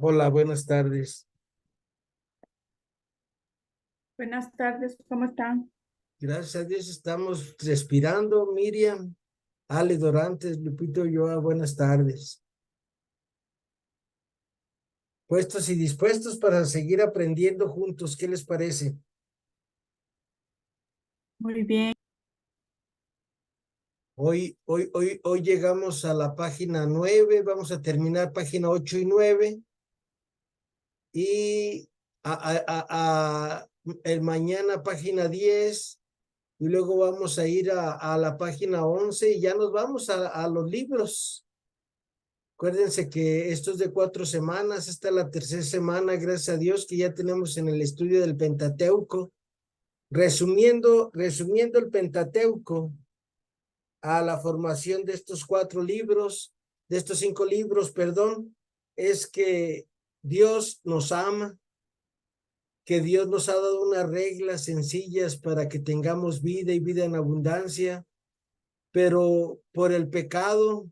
Hola, buenas tardes. Buenas tardes, ¿cómo están? Gracias a Dios estamos respirando. Miriam, Ale Dorantes, Lupito Ulloa, buenas tardes. Puestos y dispuestos para seguir aprendiendo juntos, ¿qué les parece? Muy bien. Hoy llegamos a la página 9, vamos a terminar página 8 y 9 y el mañana página 10 y luego vamos a ir a la página 11 y ya nos vamos a los libros. Acuérdense que esto es de 4 semanas, esta es la tercera semana, gracias a Dios que ya tenemos en el estudio del Pentateuco. Resumiendo el Pentateuco a la formación de estos 4 libros, de estos 5 libros, perdón, es que Dios nos ama, que Dios nos ha dado unas reglas sencillas para que tengamos vida y vida en abundancia, pero por el pecado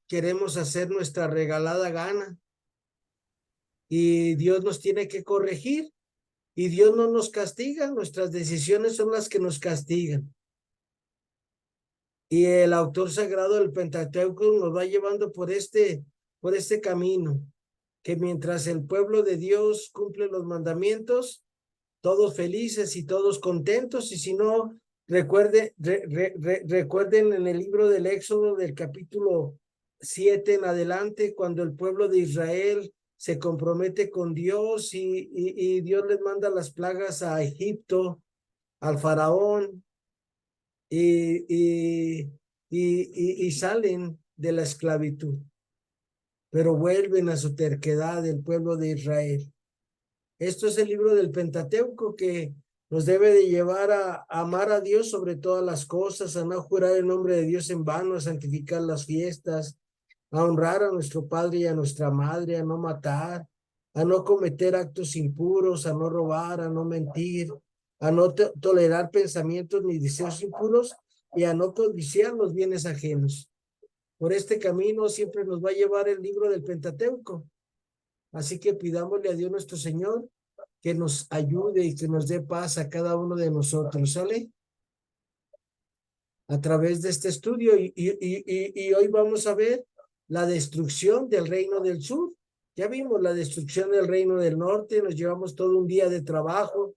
queremos hacer nuestra regalada gana y Dios nos tiene que corregir y Dios no nos castiga, nuestras decisiones son las que nos castigan. Y el autor sagrado del Pentateuco nos va llevando por este camino, que mientras el pueblo de Dios cumple los mandamientos, todos felices y todos contentos, y si no, recuerden en el libro del Éxodo del capítulo 7 en adelante, cuando el pueblo de Israel se compromete con Dios y Dios les manda las plagas a Egipto, al faraón, y salen de la esclavitud, pero vuelven a su terquedad el pueblo de Israel. Esto es el libro del Pentateuco que nos debe de llevar a amar a Dios sobre todas las cosas, a no jurar el nombre de Dios en vano, a santificar las fiestas, a honrar a nuestro padre y a nuestra madre, a no matar, a no cometer actos impuros, a no robar, a no mentir, a no tolerar pensamientos ni deseos impuros y a no codiciar los bienes ajenos. Por este camino siempre nos va a llevar el libro del Pentateuco. Así que pidámosle a Dios nuestro Señor que nos ayude y que nos dé paz a cada uno de nosotros, ¿sale? A través de este estudio y hoy vamos a ver la destrucción del reino del sur. Ya vimos la destrucción del reino del norte, nos llevamos todo un día de trabajo.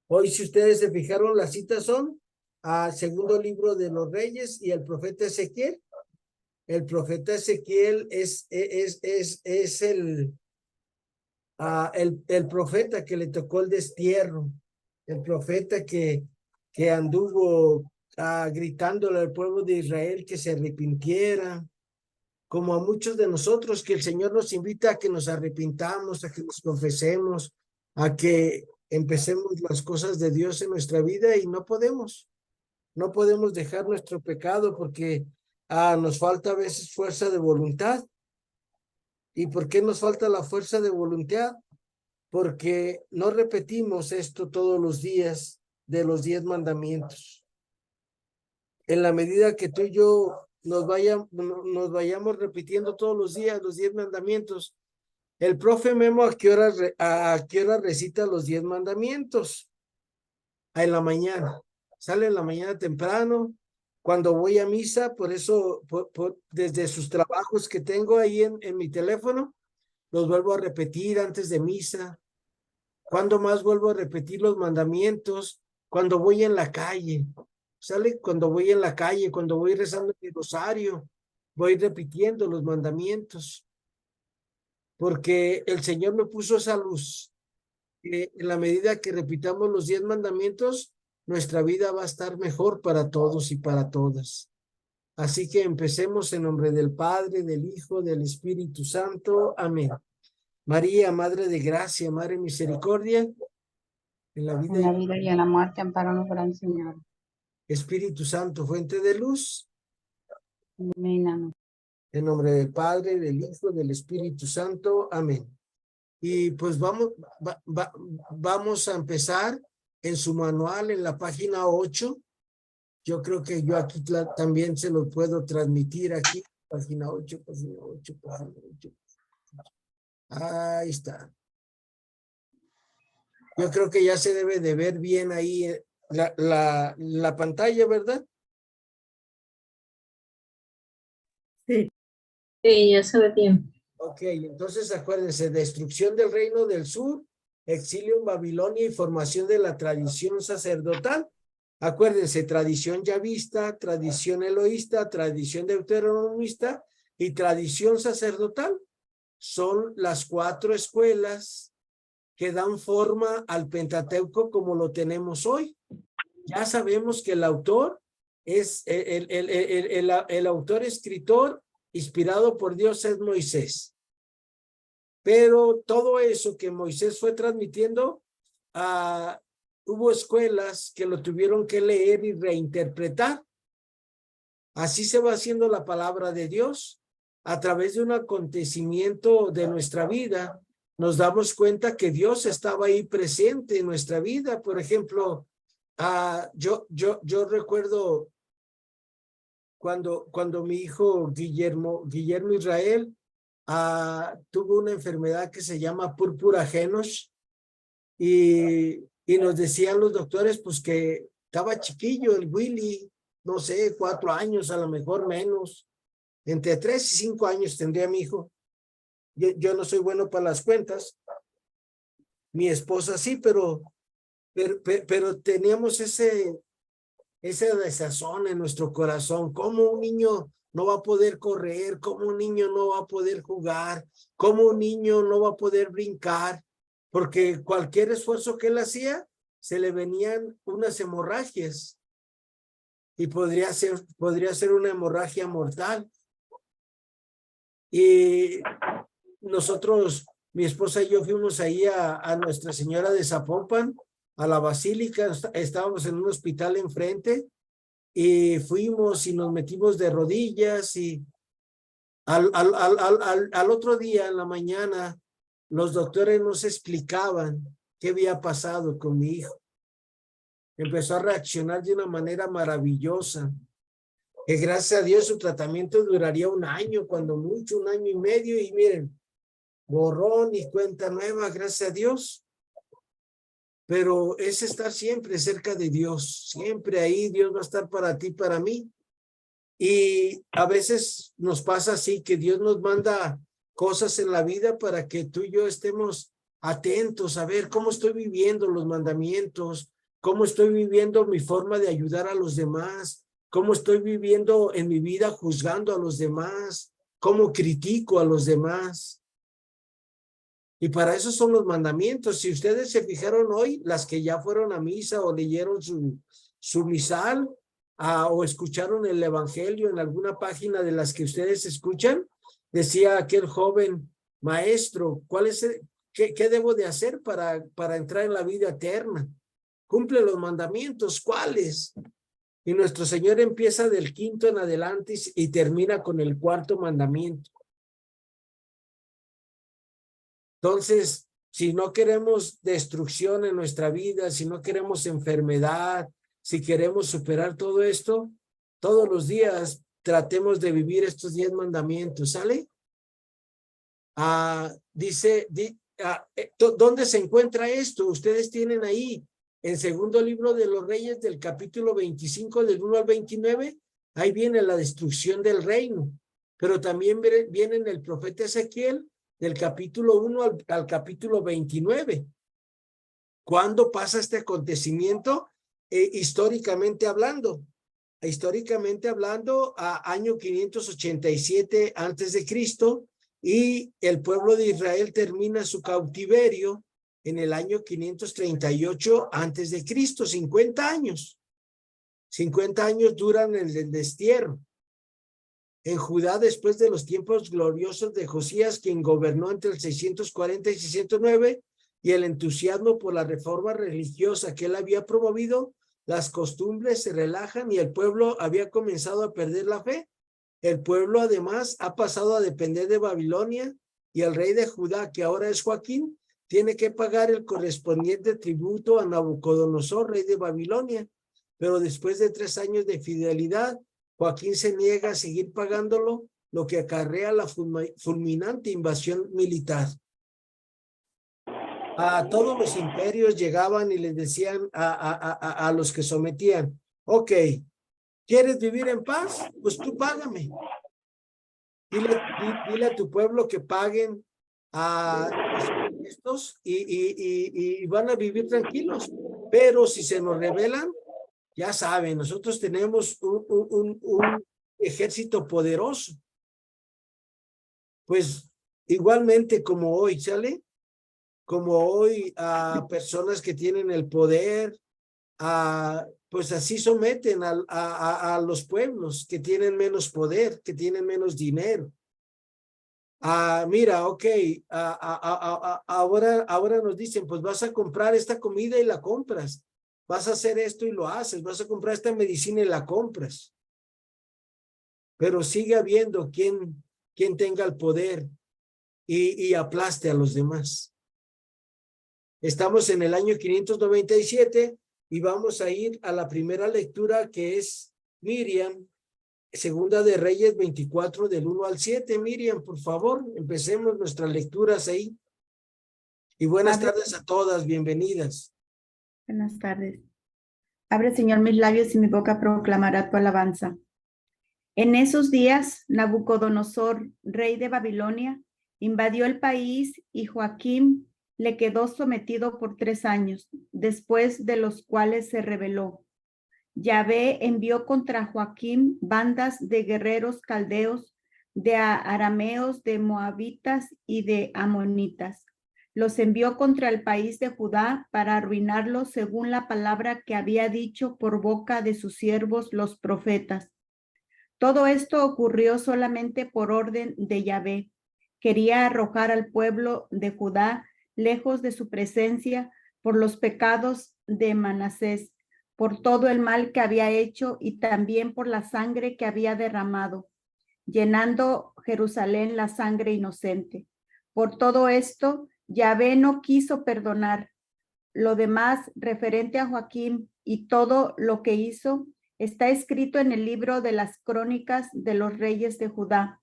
Hoy, si ustedes se fijaron, las citas son al segundo libro de los Reyes y el profeta Ezequiel. El profeta Ezequiel es el profeta que le tocó el destierro, el profeta que anduvo gritándole al pueblo de Israel que se arrepintiera, como a muchos de nosotros, que el Señor nos invita a que nos arrepintamos, a que nos confesemos, a que empecemos las cosas de Dios en nuestra vida y no podemos dejar nuestro pecado porque nos falta a veces fuerza de voluntad. ¿Y por qué nos falta la fuerza de voluntad? Porque no repetimos esto todos los días de los 10 mandamientos. En la medida que tú y yo nos vayamos repitiendo todos los días los 10 mandamientos, el profe Memo ¿a qué hora recita los 10 mandamientos? En la mañana. Sale en la mañana temprano, cuando voy a misa, por eso, desde sus trabajos que tengo ahí en mi teléfono, los vuelvo a repetir antes de misa. ¿Cuándo más vuelvo a repetir los mandamientos? Cuando voy en la calle, ¿sale? Cuando voy en la calle, cuando voy rezando mi rosario, voy repitiendo los mandamientos, porque el Señor me puso esa luz. En la medida que repitamos los 10 mandamientos, nuestra vida va a estar mejor para todos y para todas. Así que empecemos en nombre del Padre, del Hijo, del Espíritu Santo. Amén. María, Madre de Gracia, Madre de Misericordia, en la vida En la vida y en la muerte, amparanos, Gran Señor. Espíritu Santo, fuente de luz, Amén. en nombre del Padre, del Hijo, del Espíritu Santo. Amén. Y pues vamos a empezar en su manual en la página 8. Yo creo que yo aquí también se lo puedo transmitir aquí. Página 8, página 8, página 8. Ahí está. Yo creo que ya se debe de ver bien ahí la pantalla, ¿verdad? Sí. Sí, ya se ve bien. Ok, entonces acuérdense, destrucción del reino del sur, exilio en Babilonia y formación de la tradición sacerdotal. Acuérdense, tradición yavista, tradición eloísta, tradición deuteronomista y tradición sacerdotal. Son las 4 escuelas que dan forma al Pentateuco como lo tenemos hoy. Ya sabemos que el autor es el autor escritor inspirado por Dios es Moisés. Pero todo eso que Moisés fue transmitiendo, hubo escuelas que lo tuvieron que leer y reinterpretar. Así se va haciendo la palabra de Dios. A través de un acontecimiento de nuestra vida, nos damos cuenta que Dios estaba ahí presente en nuestra vida. Por ejemplo, yo recuerdo cuando mi hijo Guillermo Israel tuvo una enfermedad que se llama púrpura Henoch y nos decían los doctores pues que estaba chiquillo el Willy, no sé, 4 años, a lo mejor menos, entre 3 y 5 años tendría mi hijo. Yo no soy bueno para las cuentas, mi esposa sí, pero teníamos ese desazón en nuestro corazón. ¿Cómo un niño no va a poder correr? ¿Cómo un niño no va a poder jugar? ¿Cómo un niño no va a poder brincar? Porque cualquier esfuerzo que él hacía, se le venían unas hemorragias y podría ser una hemorragia mortal. Y nosotros, mi esposa y yo fuimos ahí a Nuestra Señora de Zapopan, a la Basílica, estábamos en un hospital enfrente, y fuimos y nos metimos de rodillas y al otro día en la mañana los doctores nos explicaban qué había pasado con mi hijo. Empezó a reaccionar de una manera maravillosa, que gracias a Dios su tratamiento duraría 1 año, cuando mucho 1 año y medio, y miren, borrón y cuenta nueva, gracias a Dios. Pero es estar siempre cerca de Dios, siempre ahí. Dios va a estar para ti, para mí. Y a veces nos pasa así, que Dios nos manda cosas en la vida para que tú y yo estemos atentos a ver cómo estoy viviendo los mandamientos, cómo estoy viviendo mi forma de ayudar a los demás, cómo estoy viviendo en mi vida juzgando a los demás, cómo critico a los demás. Y para eso son los mandamientos. Si ustedes se fijaron hoy, las que ya fueron a misa o leyeron su misal, o escucharon el evangelio en alguna página de las que ustedes escuchan, decía aquel joven: maestro, ¿qué debo de hacer para entrar en la vida eterna? Cumple los mandamientos, ¿cuáles? Y nuestro Señor empieza del 5º en adelante y termina con el 4º mandamiento. Entonces, si no queremos destrucción en nuestra vida, si no queremos enfermedad, si queremos superar todo esto, todos los días tratemos de vivir estos 10 mandamientos, ¿sale? ¿Dónde se encuentra esto? Ustedes tienen ahí, en Segundo Libro de los Reyes, del capítulo 25, del 1 al 29, ahí viene la destrucción del reino, pero también viene en el profeta Ezequiel, del capítulo 1 al capítulo 29. ¿Cuándo pasa este acontecimiento? Históricamente hablando, año 587 antes de Cristo, y el pueblo de Israel termina su cautiverio en el año 538 antes de Cristo. 50 años. 50 años duran el destierro. En Judá, después de los tiempos gloriosos de Josías, quien gobernó entre el 640 y 609, y el entusiasmo por la reforma religiosa que él había promovido, las costumbres se relajan y el pueblo había comenzado a perder la fe. El pueblo además ha pasado a depender de Babilonia, y el rey de Judá, que ahora es Joaquín, tiene que pagar el correspondiente tributo a Nabucodonosor, rey de Babilonia. Pero después de 3 años de fidelidad, Joaquín se niega a seguir pagándolo, lo que acarrea la fulminante invasión militar. a todos los imperios llegaban y les decían a los que sometían, ok, ¿quieres vivir en paz? Pues tú págame. Dile a tu pueblo que paguen a estos y van a vivir tranquilos. Pero si se nos rebelan, ya saben, nosotros tenemos un ejército poderoso. Pues igualmente como hoy, ¿sale? Como hoy a personas que tienen el poder, pues así someten a los pueblos que tienen menos poder, que tienen menos dinero. Mira, ok, ahora nos dicen, pues vas a comprar esta comida y la compras. Vas a hacer esto y lo haces. Vas a comprar esta medicina y la compras. Pero sigue habiendo quien tenga el poder y aplaste a los demás. Estamos en el año 597 y vamos a ir a la primera lectura que es Miriam, Segunda de Reyes 24 del 1 al 7. Miriam, por favor, empecemos nuestras lecturas ahí. Y buenas tardes a todas, bienvenidas. Buenas tardes. Abre, Señor, mis labios y mi boca proclamará tu alabanza. En esos días, Nabucodonosor, rey de Babilonia, invadió el país y Joaquín le quedó sometido por 3 años, después de los cuales se rebeló. Yahvé envió contra Joaquín bandas de guerreros caldeos, de arameos, de moabitas y de amonitas. Los envió contra el país de Judá para arruinarlo según la palabra que había dicho por boca de sus siervos los profetas. Todo esto ocurrió solamente por orden de Yahvé. Quería arrojar al pueblo de Judá lejos de su presencia por los pecados de Manasés, por todo el mal que había hecho y también por la sangre que había derramado, llenando Jerusalén la sangre inocente. Por todo esto, Yahvé no quiso perdonar. Lo demás referente a Joaquín y todo lo que hizo está escrito en el libro de las crónicas de los reyes de Judá.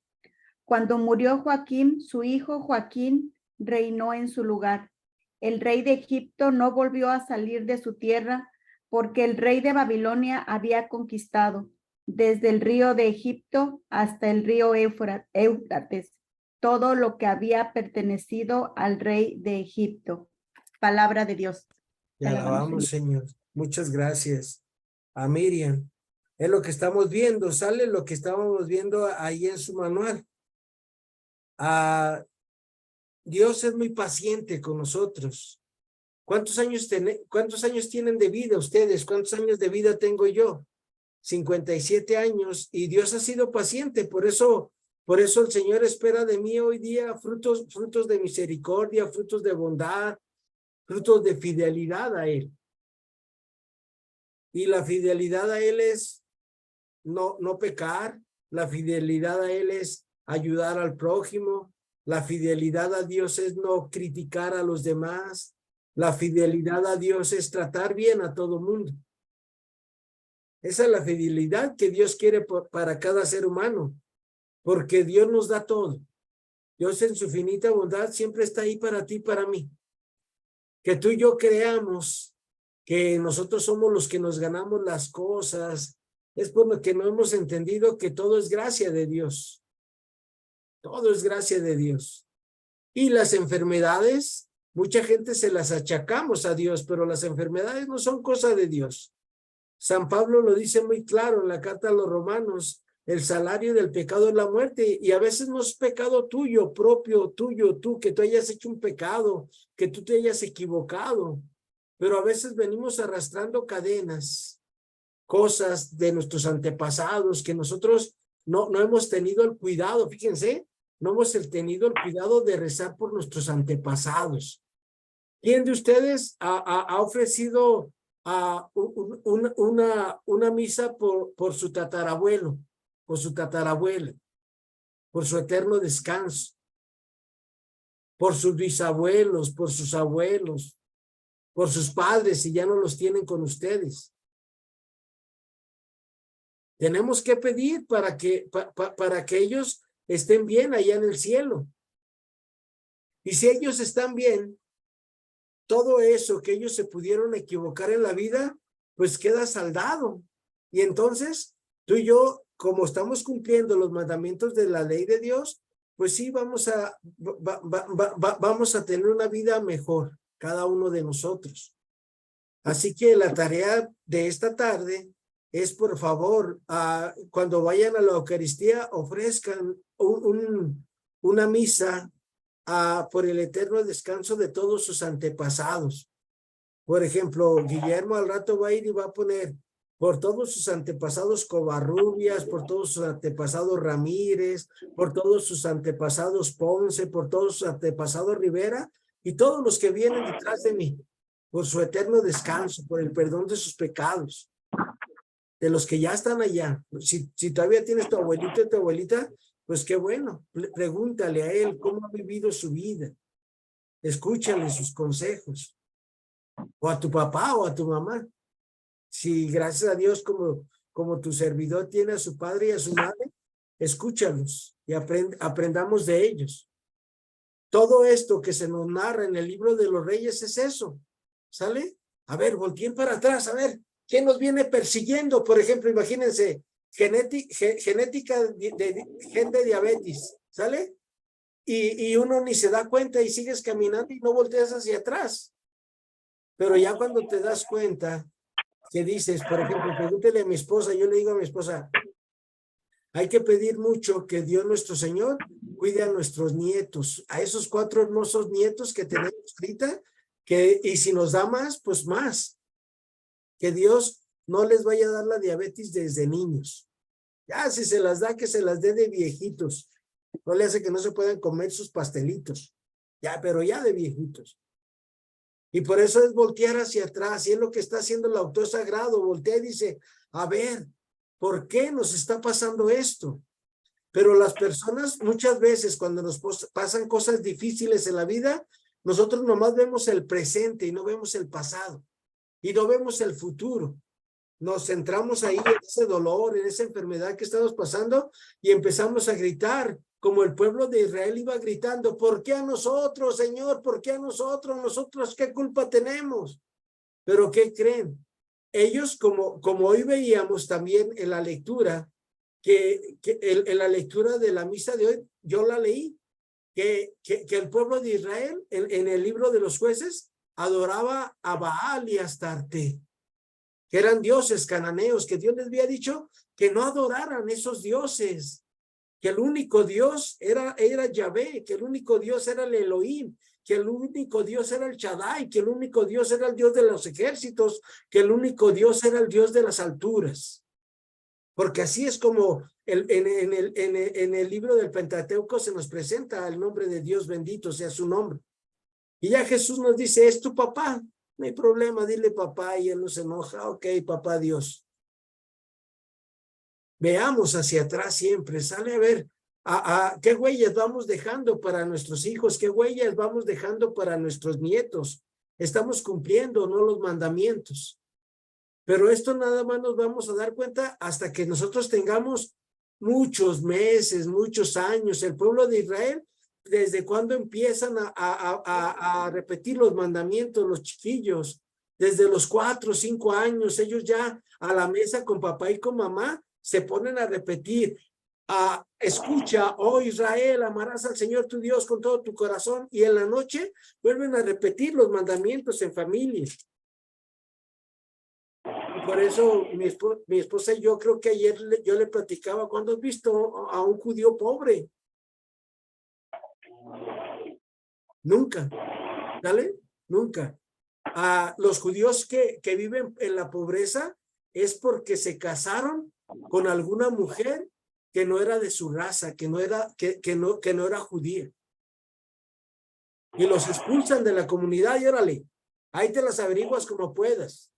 Cuando murió Joaquín, su hijo Joaquín reinó en su lugar. El rey de Egipto no volvió a salir de su tierra porque el rey de Babilonia había conquistado desde el río de Egipto hasta el río Éufrates todo lo que había pertenecido al rey de Egipto. Palabra de Dios. Te alabamos, Señor. Muchas gracias a Miriam. Es lo que estamos viendo, sale lo que estábamos viendo ahí en su manual. Dios es muy paciente con nosotros. ¿Cuántos años tienen de vida ustedes? ¿Cuántos años de vida tengo yo? 57 años y Dios ha sido paciente. Por eso el Señor espera de mí hoy día frutos de misericordia, frutos de bondad, frutos de fidelidad a Él. Y la fidelidad a Él es no pecar. La fidelidad a Él es ayudar al prójimo. La fidelidad a Dios es no criticar a los demás. La fidelidad a Dios es tratar bien a todo mundo. Esa es la fidelidad que Dios quiere para cada ser humano, porque Dios nos da todo. Dios en su infinita bondad siempre está ahí para ti y para mí. Que tú y yo creamos que nosotros somos los que nos ganamos las cosas, es por lo que no hemos entendido que todo es gracia de Dios. Todo es gracia de Dios. Y las enfermedades, mucha gente se las achacamos a Dios, pero las enfermedades no son cosa de Dios. San Pablo lo dice muy claro en la carta a los Romanos, el salario del pecado es la muerte, y a veces no es pecado tuyo, propio, tuyo, tú, que tú hayas hecho un pecado, que tú te hayas equivocado, pero a veces venimos arrastrando cadenas, cosas de nuestros antepasados que nosotros no hemos tenido el cuidado, fíjense, no hemos tenido el cuidado de rezar por nuestros antepasados. ¿Quién de ustedes ha ofrecido una misa por su tatarabuelo, por su tatarabuela, por su eterno descanso, por sus bisabuelos, por sus abuelos, por sus padres si ya no los tienen con ustedes? Tenemos que pedir para que ellos estén bien allá en el cielo. Y si ellos están bien, todo eso que ellos se pudieron equivocar en la vida, pues queda saldado. Y entonces, tú y yo, como estamos cumpliendo los mandamientos de la ley de Dios, pues sí, vamos a tener una vida mejor, cada uno de nosotros. Así que la tarea de esta tarde es, por favor, cuando vayan a la Eucaristía, ofrezcan una misa por el eterno descanso de todos sus antepasados. Por ejemplo, Guillermo al rato va a ir y va a poner por todos sus antepasados Covarrubias, por todos sus antepasados Ramírez, por todos sus antepasados Ponce, por todos sus antepasados Rivera y todos los que vienen detrás de mí, por su eterno descanso, por el perdón de sus pecados, de los que ya están allá. Si todavía tienes tu abuelito y tu abuelita, pues qué bueno, pregúntale a él cómo ha vivido su vida, escúchale sus consejos, o a tu papá o a tu mamá. Si gracias a Dios como tu servidor tiene a su padre y a su madre, escúchalos y aprendamos de ellos. Todo esto que se nos narra en el libro de los Reyes es eso, ¿sale? A ver, volteen para atrás, a ver, ¿quién nos viene persiguiendo? Por ejemplo, imagínense, genética de gente de diabetes, ¿sale? Y uno ni se da cuenta y sigues caminando y no volteas hacia atrás. Pero ya cuando te das cuenta que dices, por ejemplo, pregúntele a mi esposa, yo le digo a mi esposa, hay que pedir mucho que Dios nuestro Señor cuide a nuestros nietos, a esos 4 hermosos nietos que tenemos ahorita, y si nos da más, pues más. Que Dios no les vaya a dar la diabetes desde niños. Ya si se las da, que se las dé de viejitos. No le hace que no se puedan comer sus pastelitos. Ya, pero ya de viejitos. Y por eso es voltear hacia atrás, y es lo que está haciendo el autor sagrado, voltea y dice, a ver, ¿por qué nos está pasando esto? Pero las personas muchas veces cuando nos pasan cosas difíciles en la vida, nosotros nomás vemos el presente y no vemos el pasado, y no vemos el futuro. Nos centramos ahí en ese dolor, en esa enfermedad que estamos pasando, y empezamos a gritar, como el pueblo de Israel iba gritando, ¿por qué a nosotros, Señor? ¿Por qué a nosotros? ¿Nosotros qué culpa tenemos? Pero ¿qué creen? Ellos, como hoy veíamos también en la lectura, en la lectura de la misa de hoy, yo la leí, que el pueblo de Israel, en el libro de los jueces, adoraba a Baal y a Astarte, que eran dioses cananeos, que Dios les había dicho que no adoraran esos dioses, que el único Dios era Yahvé, que el único Dios era el Elohim, que el único Dios era el Shaddai, que el único Dios era el Dios de los ejércitos, que el único Dios era el Dios de las alturas. Porque así es como en el libro del Pentateuco se nos presenta el nombre de Dios, bendito sea su nombre. Y ya Jesús nos dice, es tu papá, no hay problema, dile papá, y él no se enoja, ok, papá Dios. Veamos hacia atrás siempre, sale a ver qué huellas vamos dejando para nuestros hijos, qué huellas vamos dejando para nuestros nietos. Estamos cumpliendo, ¿no?, los mandamientos. Pero esto nada más nos vamos a dar cuenta hasta que nosotros tengamos muchos meses, muchos años. El pueblo de Israel, ¿desde cuándo empiezan a repetir los mandamientos, los chiquillos? Desde los 4 o 5 años, ellos ya a la mesa con papá y con mamá se ponen a repetir, escucha, oh Israel, amarás al Señor tu Dios con todo tu corazón, y en la noche vuelven a repetir los mandamientos en familia. Y por eso mi esposa y yo, creo que ayer yo le platicaba, ¿cuándo has visto a un judío pobre? Nunca, ¿vale? Nunca. Los judíos que viven en la pobreza es porque se casaron con alguna mujer que no era de su raza, que no era judía. Y los expulsan de la comunidad y órale, ahí te las averiguas como puedas.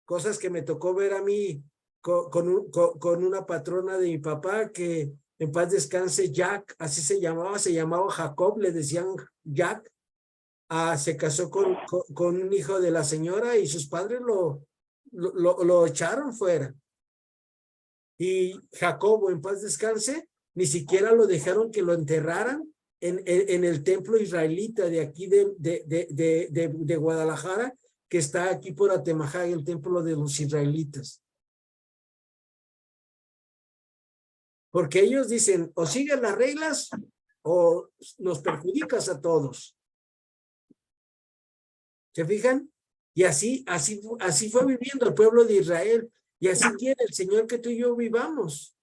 Cosas que me tocó ver a mí con una patrona de mi papá, que en paz descanse, Jack, así se llamaba Jacob, le decían Jack. Se casó con un hijo de la señora y sus padres lo echaron fuera. Y Jacobo, en paz descanse, ni siquiera lo dejaron que lo enterraran en el templo israelita de aquí de Guadalajara, que está aquí por Atemajac, el templo de los israelitas. Porque ellos dicen, o siguen las reglas o nos perjudicas a todos. ¿Se fijan? Y así fue viviendo el pueblo de Israel. Y así quiere el Señor que tú y yo vivamos.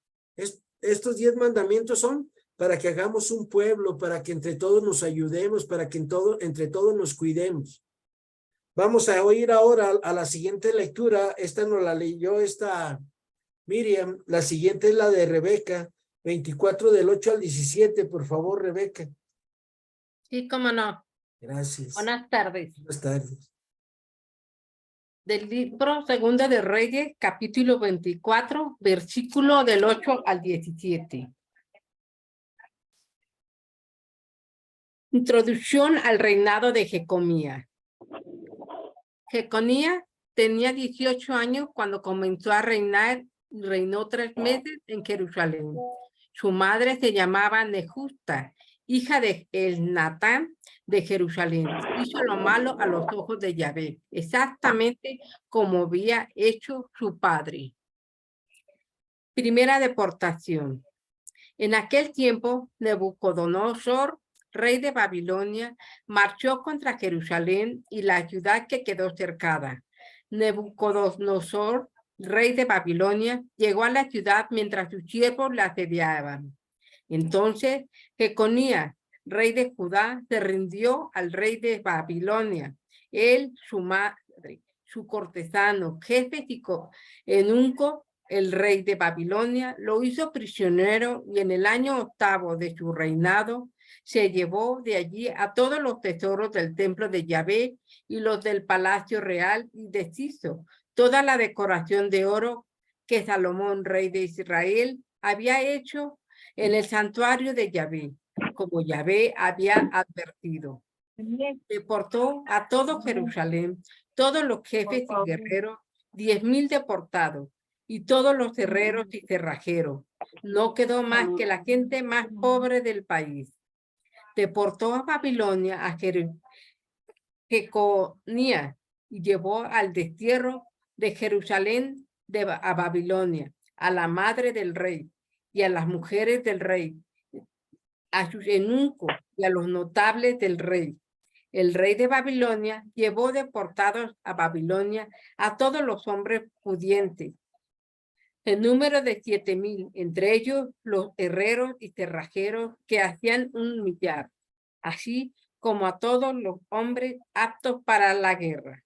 Estos 10 mandamientos son para que hagamos un pueblo, para que entre todos nos ayudemos, para que entre todos nos cuidemos. Vamos a oír ahora a la siguiente lectura. Esta nos la leyó Miriam. La siguiente es la de Rebeca, 24 del 8 al 17. Por favor, Rebeca. Sí, cómo no. Gracias. Buenas tardes. Buenas tardes. Del libro Segunda de Reyes, capítulo 24, versículo del 8 al 17. Introducción al reinado de Jeconías. Jeconías tenía 18 años cuando comenzó a reinar y reinó 3 meses en Jerusalén. Su madre se llamaba Nehusta, hija de Elnatán de Jerusalén. Hizo lo malo a los ojos de Yahvé, exactamente como había hecho su padre. Primera deportación. En aquel tiempo, Nabucodonosor, rey de Babilonia, marchó contra Jerusalén y la ciudad que quedó cercada. Nabucodonosor, rey de Babilonia, llegó a la ciudad mientras sus siervos la asediaban. Entonces, Jeconías, rey de Judá, se rindió al rey de Babilonia. Él, su madre, su cortesano, jefe y eunuco, el rey de Babilonia, lo hizo prisionero y en el año 8º de su reinado se llevó de allí a todos los tesoros del templo de Yahvé y los del palacio real y deshizo toda la decoración de oro que Salomón, rey de Israel, había hecho en el santuario de Yahvé, como Yahvé había advertido. Deportó a todo Jerusalén, todos los jefes y guerreros, 10,000 deportados, y todos los herreros y cerrajeros. No quedó más que la gente más pobre del país. Deportó a Babilonia a Jeconías y llevó al destierro de Jerusalén a Babilonia, a la madre del rey y a las mujeres del rey, a sus eunucos y a los notables del rey. El rey de Babilonia llevó deportados a Babilonia a todos los hombres pudientes, el número de 7,000, entre ellos los herreros y cerrajeros que hacían 1,000,000, así como a todos los hombres aptos para la guerra.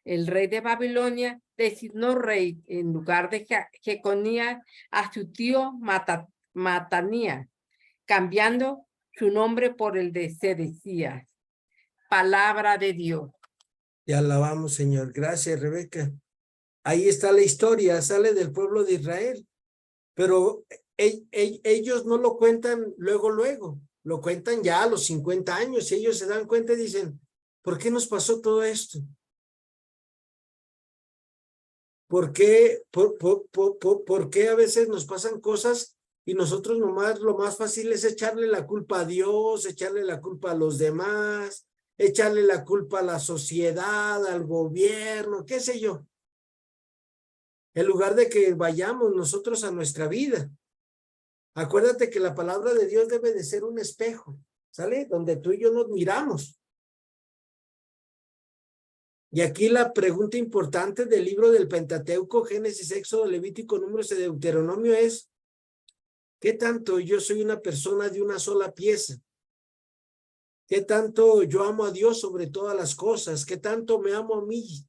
El rey de Babilonia designó rey en lugar de Jeconías a su tío Matanías, cambiando su nombre por el de Sedecías. Palabra de Dios. Te alabamos, Señor. Gracias, Rebeca. Ahí está la historia, sale del pueblo de Israel, pero ellos no lo cuentan luego, lo cuentan ya a los 50 años y ellos se dan cuenta y dicen, ¿por qué nos pasó todo esto? ¿Por qué a veces nos pasan cosas y nosotros nomás lo más fácil es echarle la culpa a Dios, echarle la culpa a los demás, echarle la culpa a la sociedad, al gobierno, qué sé yo? En lugar de que vayamos nosotros a nuestra vida. Acuérdate que la palabra de Dios debe de ser un espejo, ¿sale? Donde tú y yo nos miramos. Y aquí la pregunta importante del libro del Pentateuco, Génesis, Éxodo, Levítico, Números y Deuteronomio es, ¿qué tanto yo soy una persona de una sola pieza? ¿Qué tanto yo amo a Dios sobre todas las cosas? ¿Qué tanto me amo a mí?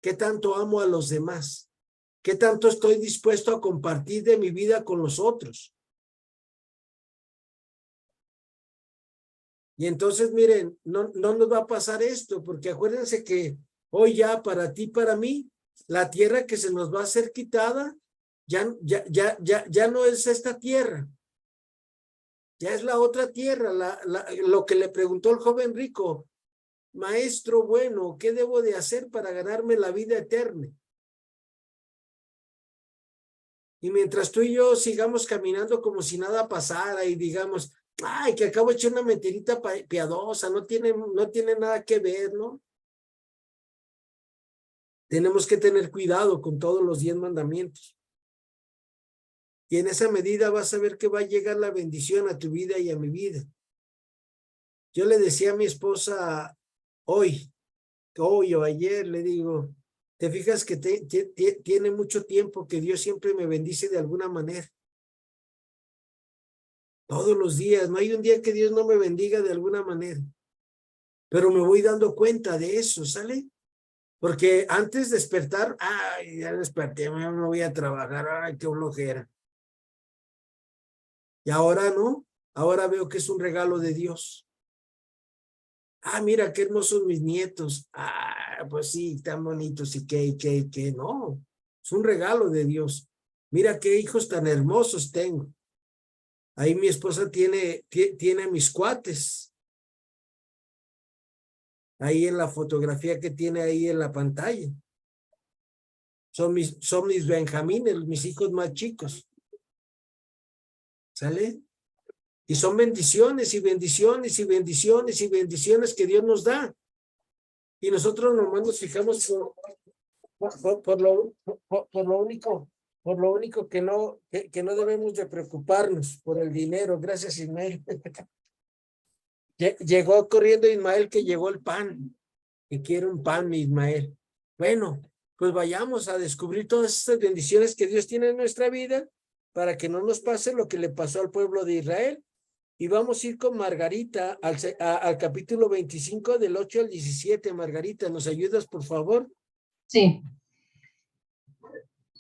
¿Qué tanto amo a los demás? ¿Qué tanto estoy dispuesto a compartir de mi vida con los otros? Y entonces, miren, no nos va a pasar esto, porque acuérdense que hoy ya para ti, para mí, la tierra que se nos va a ser quitada, ya no es esta tierra. Ya es la otra tierra, lo que le preguntó el joven rico, maestro bueno, ¿qué debo de hacer para ganarme la vida eterna? Y mientras tú y yo sigamos caminando como si nada pasara y digamos, Ay, que acabo de echar una mentirita piadosa, no tiene nada que ver, ¿no? Tenemos que tener cuidado con todos los 10 mandamientos. Y en esa medida vas a ver que va a llegar la bendición a tu vida y a mi vida. Yo le decía a mi esposa hoy o ayer, le digo, te fijas que tiene mucho tiempo que Dios siempre me bendice de alguna manera. Todos los días, no hay un día que Dios no me bendiga de alguna manera. Pero me voy dando cuenta de eso, ¿sale? Porque antes de despertar, ay, ya desperté, me voy a trabajar, ay, qué flojera. Y ahora no, ahora veo que es un regalo de Dios. Ah, mira, qué hermosos mis nietos. Ah, pues sí, tan bonitos y qué, no. Es un regalo de Dios. Mira qué hijos tan hermosos tengo. Ahí mi esposa tiene a mis cuates. Ahí en la fotografía que tiene ahí en la pantalla. Son mis benjamines, mis hijos más chicos. ¿Sale? Y son bendiciones y bendiciones y bendiciones y bendiciones que Dios nos da. Y nosotros nomás nos fijamos por lo único que no debemos de preocuparnos, por el dinero. Gracias, Ismael. Llegó corriendo Ismael, que llegó el pan. Que quiere un pan, mi Ismael. Bueno, pues vayamos a descubrir todas estas bendiciones que Dios tiene en nuestra vida para que no nos pase lo que le pasó al pueblo de Israel. Y vamos a ir con Margarita al capítulo 25 del 8 al 17. Margarita, ¿nos ayudas, por favor? Sí.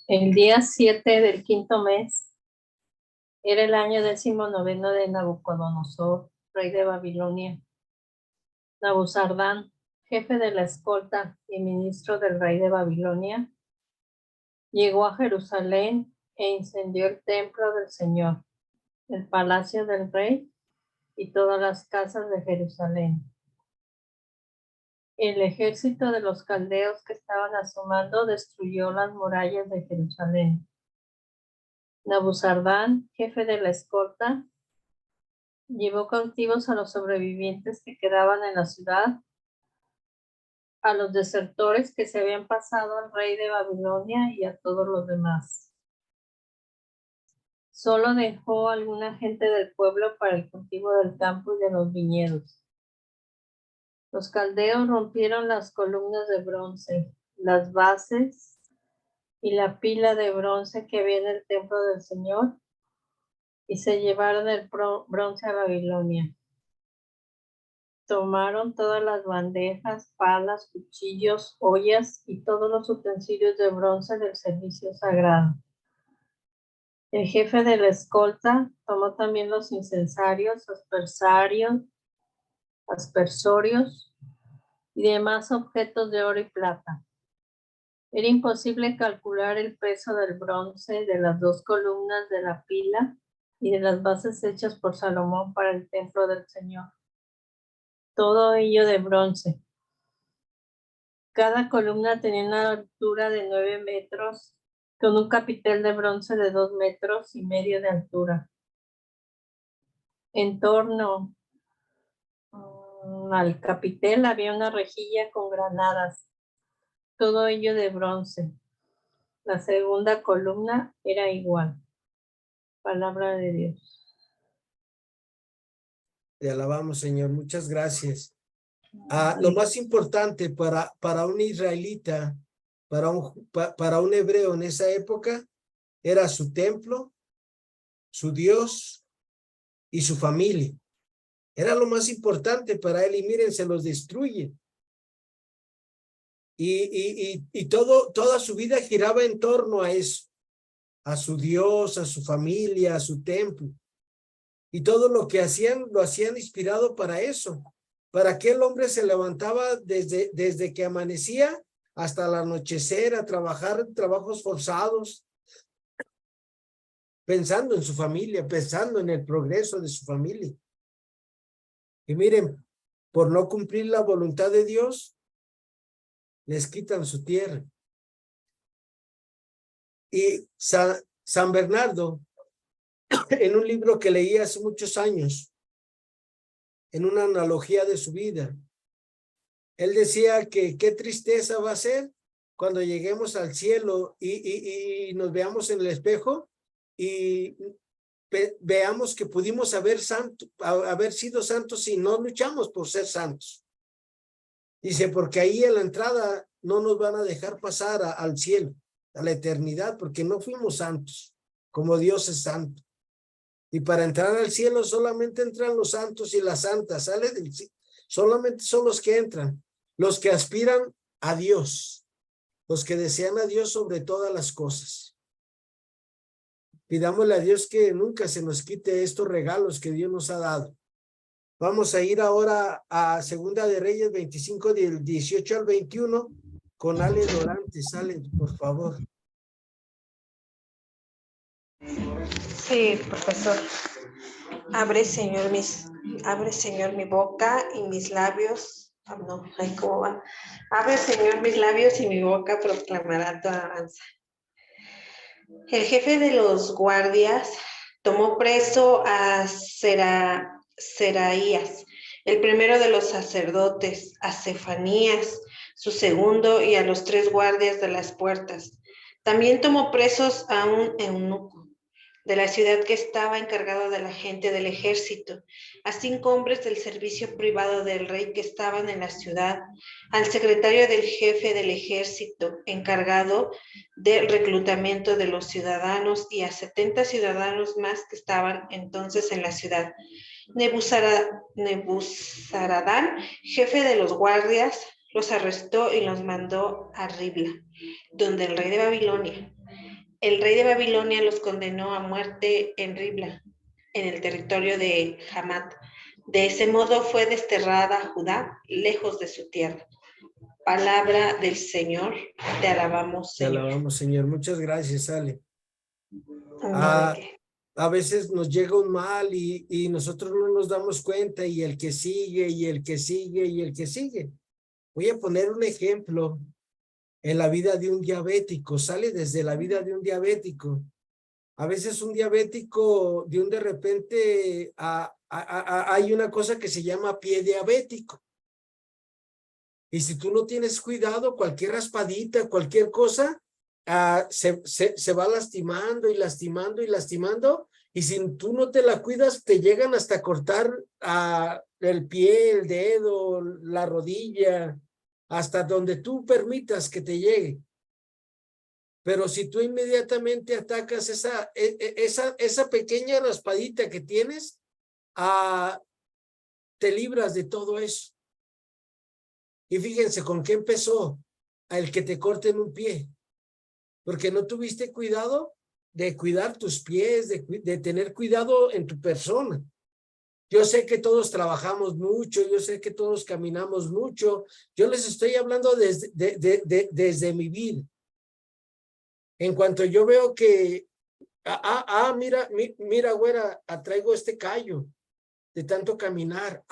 El día 7 del quinto mes era el año 19 de Nabucodonosor, rey de Babilonia. Nabuzardán, jefe de la escolta y ministro del rey de Babilonia, llegó a Jerusalén e incendió el templo del Señor, el palacio del rey y todas las casas de Jerusalén. El ejército de los caldeos que estaban asomando destruyó las murallas de Jerusalén. Nabuzardán, jefe de la escolta, llevó cautivos a los sobrevivientes que quedaban en la ciudad, a los desertores que se habían pasado al rey de Babilonia y a todos los demás. Solo dejó alguna gente del pueblo para el cultivo del campo y de los viñedos. Los caldeos rompieron las columnas de bronce, las bases y la pila de bronce que había en el templo del Señor, y se llevaron el bronce a Babilonia. Tomaron todas las bandejas, palas, cuchillos, ollas y todos los utensilios de bronce del servicio sagrado. El jefe de la escolta tomó también los incensarios, aspersorios y demás objetos de oro y plata. Era imposible calcular el peso del bronce de las 2 columnas de la pila y de las bases hechas por Salomón para el templo del Señor. Todo ello de bronce. Cada columna tenía una altura de 9 metros, con un capitel de bronce de 2,5 metros de altura. En torno al capitel había una rejilla con granadas, todo ello de bronce. La segunda columna era igual. Palabra de Dios. Te alabamos, Señor. Muchas gracias. Lo más importante para un israelita, para un hebreo en esa época, era su templo, su Dios y su familia. Era lo más importante para él, y miren, se los destruye. Y toda su vida giraba en torno a eso, a su Dios, a su familia, a su templo. Y todo lo que hacían, lo hacían inspirado para eso. Para que el hombre se levantaba desde que amanecía hasta el anochecer a trabajar trabajos forzados, pensando en su familia, pensando en el progreso de su familia. Y miren, por no cumplir la voluntad de Dios, les quitan su tierra. Y San Bernardo, en un libro que leí hace muchos años, en una analogía de su vida. Él decía que qué tristeza va a ser cuando lleguemos al cielo y nos veamos en el espejo y veamos que pudimos haber sido santos y no luchamos por ser santos. Dice, porque ahí en la entrada no nos van a dejar pasar al cielo, a la eternidad, porque no fuimos santos, como Dios es santo. Y para entrar al cielo solamente entran los santos y las santas, solamente son los que entran, los que aspiran a Dios, los que desean a Dios sobre todas las cosas. Pidámosle a Dios que nunca se nos quite estos regalos que Dios nos ha dado. Vamos a ir ahora a Segunda de Reyes 25 del 18 al 21 con Ale Dorantes. Ale, por favor. Sí, profesor. Abre, Señor, mi boca y mis labios. No, ay, ¿cómo va? Abre, Señor, mis labios y mi boca proclamará tu alabanza. El jefe de los guardias tomó preso a Seraías, el primero de los sacerdotes, a Cefanías, su segundo, y a los 3 guardias de las puertas. También tomó presos a un eunuco de la ciudad que estaba encargado de la gente del ejército, a 5 hombres del servicio privado del rey que estaban en la ciudad, al secretario del jefe del ejército encargado del reclutamiento de los ciudadanos y a 70 ciudadanos más que estaban entonces en la ciudad. Nebuzaradán, jefe de los guardias, los arrestó y los mandó a Ribla, donde el rey de Babilonia los condenó a muerte en Ribla, en el territorio de Hamat. De ese modo fue desterrada Judá, lejos de su tierra. Palabra del Señor, te alabamos, Señor. Te alabamos, Señor. Muchas gracias, Ale. No, A veces nos llega un mal y nosotros no nos damos cuenta y el que sigue y el que sigue y el que sigue. Voy a poner un ejemplo en la vida de un diabético, sale desde la vida de un diabético. A veces un diabético de repente hay una cosa que se llama pie diabético. Y si tú no tienes cuidado, cualquier raspadita, cualquier cosa, se va lastimando y lastimando y lastimando. Y si tú no te la cuidas, te llegan hasta cortar el pie, el dedo, la rodilla, hasta donde tú permitas que te llegue. Pero si tú inmediatamente atacas esa pequeña raspadita que tienes, te libras de todo eso. Y fíjense con qué empezó el que te corten un pie. Porque no tuviste cuidado de cuidar tus pies, de tener cuidado en tu persona. Yo sé que todos trabajamos mucho, yo sé que todos caminamos mucho. Yo les estoy hablando desde mi vida. En cuanto yo veo que, mira, güera, traigo este callo de tanto caminar.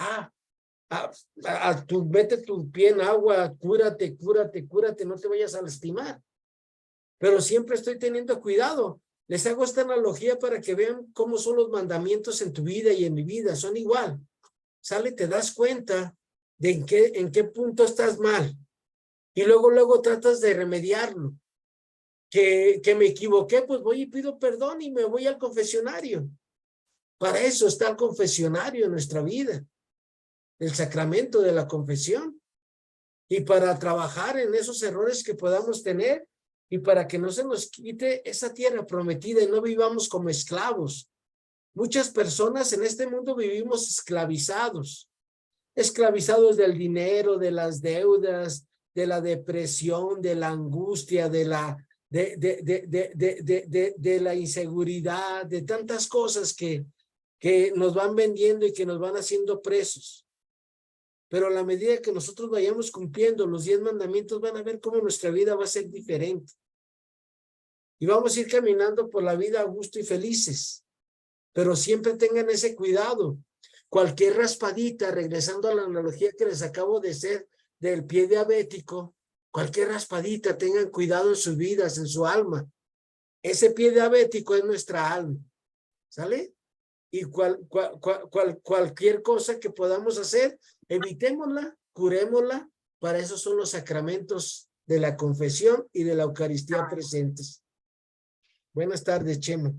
Tú mete tu pie en agua, cúrate, no te vayas a lastimar. Pero siempre estoy teniendo cuidado. Les hago esta analogía para que vean cómo son los mandamientos en tu vida y en mi vida, son igual. Sale, te das cuenta de en qué punto estás mal. Y luego tratas de remediarlo. Que me equivoqué, pues voy y pido perdón y me voy al confesionario. Para eso está el confesionario en nuestra vida. El sacramento de la confesión. Y para trabajar en esos errores que podamos tener y para que no se nos quite esa tierra prometida y no vivamos como esclavos. Muchas personas en este mundo vivimos esclavizados del dinero, de las deudas, de la depresión, de la angustia, de la inseguridad, de tantas cosas que nos van vendiendo y que nos van haciendo presos. Pero a la medida que nosotros vayamos cumpliendo los 10 mandamientos, van a ver cómo nuestra vida va a ser diferente. Y vamos a ir caminando por la vida a gusto y felices. Pero siempre tengan ese cuidado. Cualquier raspadita, regresando a la analogía que les acabo de hacer del pie diabético, cualquier raspadita, tengan cuidado en sus vidas, en su alma. Ese pie diabético es nuestra alma. ¿Sale? y cualquier cosa que podamos hacer, evitémosla, curémosla. Para eso son los sacramentos de la confesión y de la Eucaristía presentes. Buenas tardes, Chema.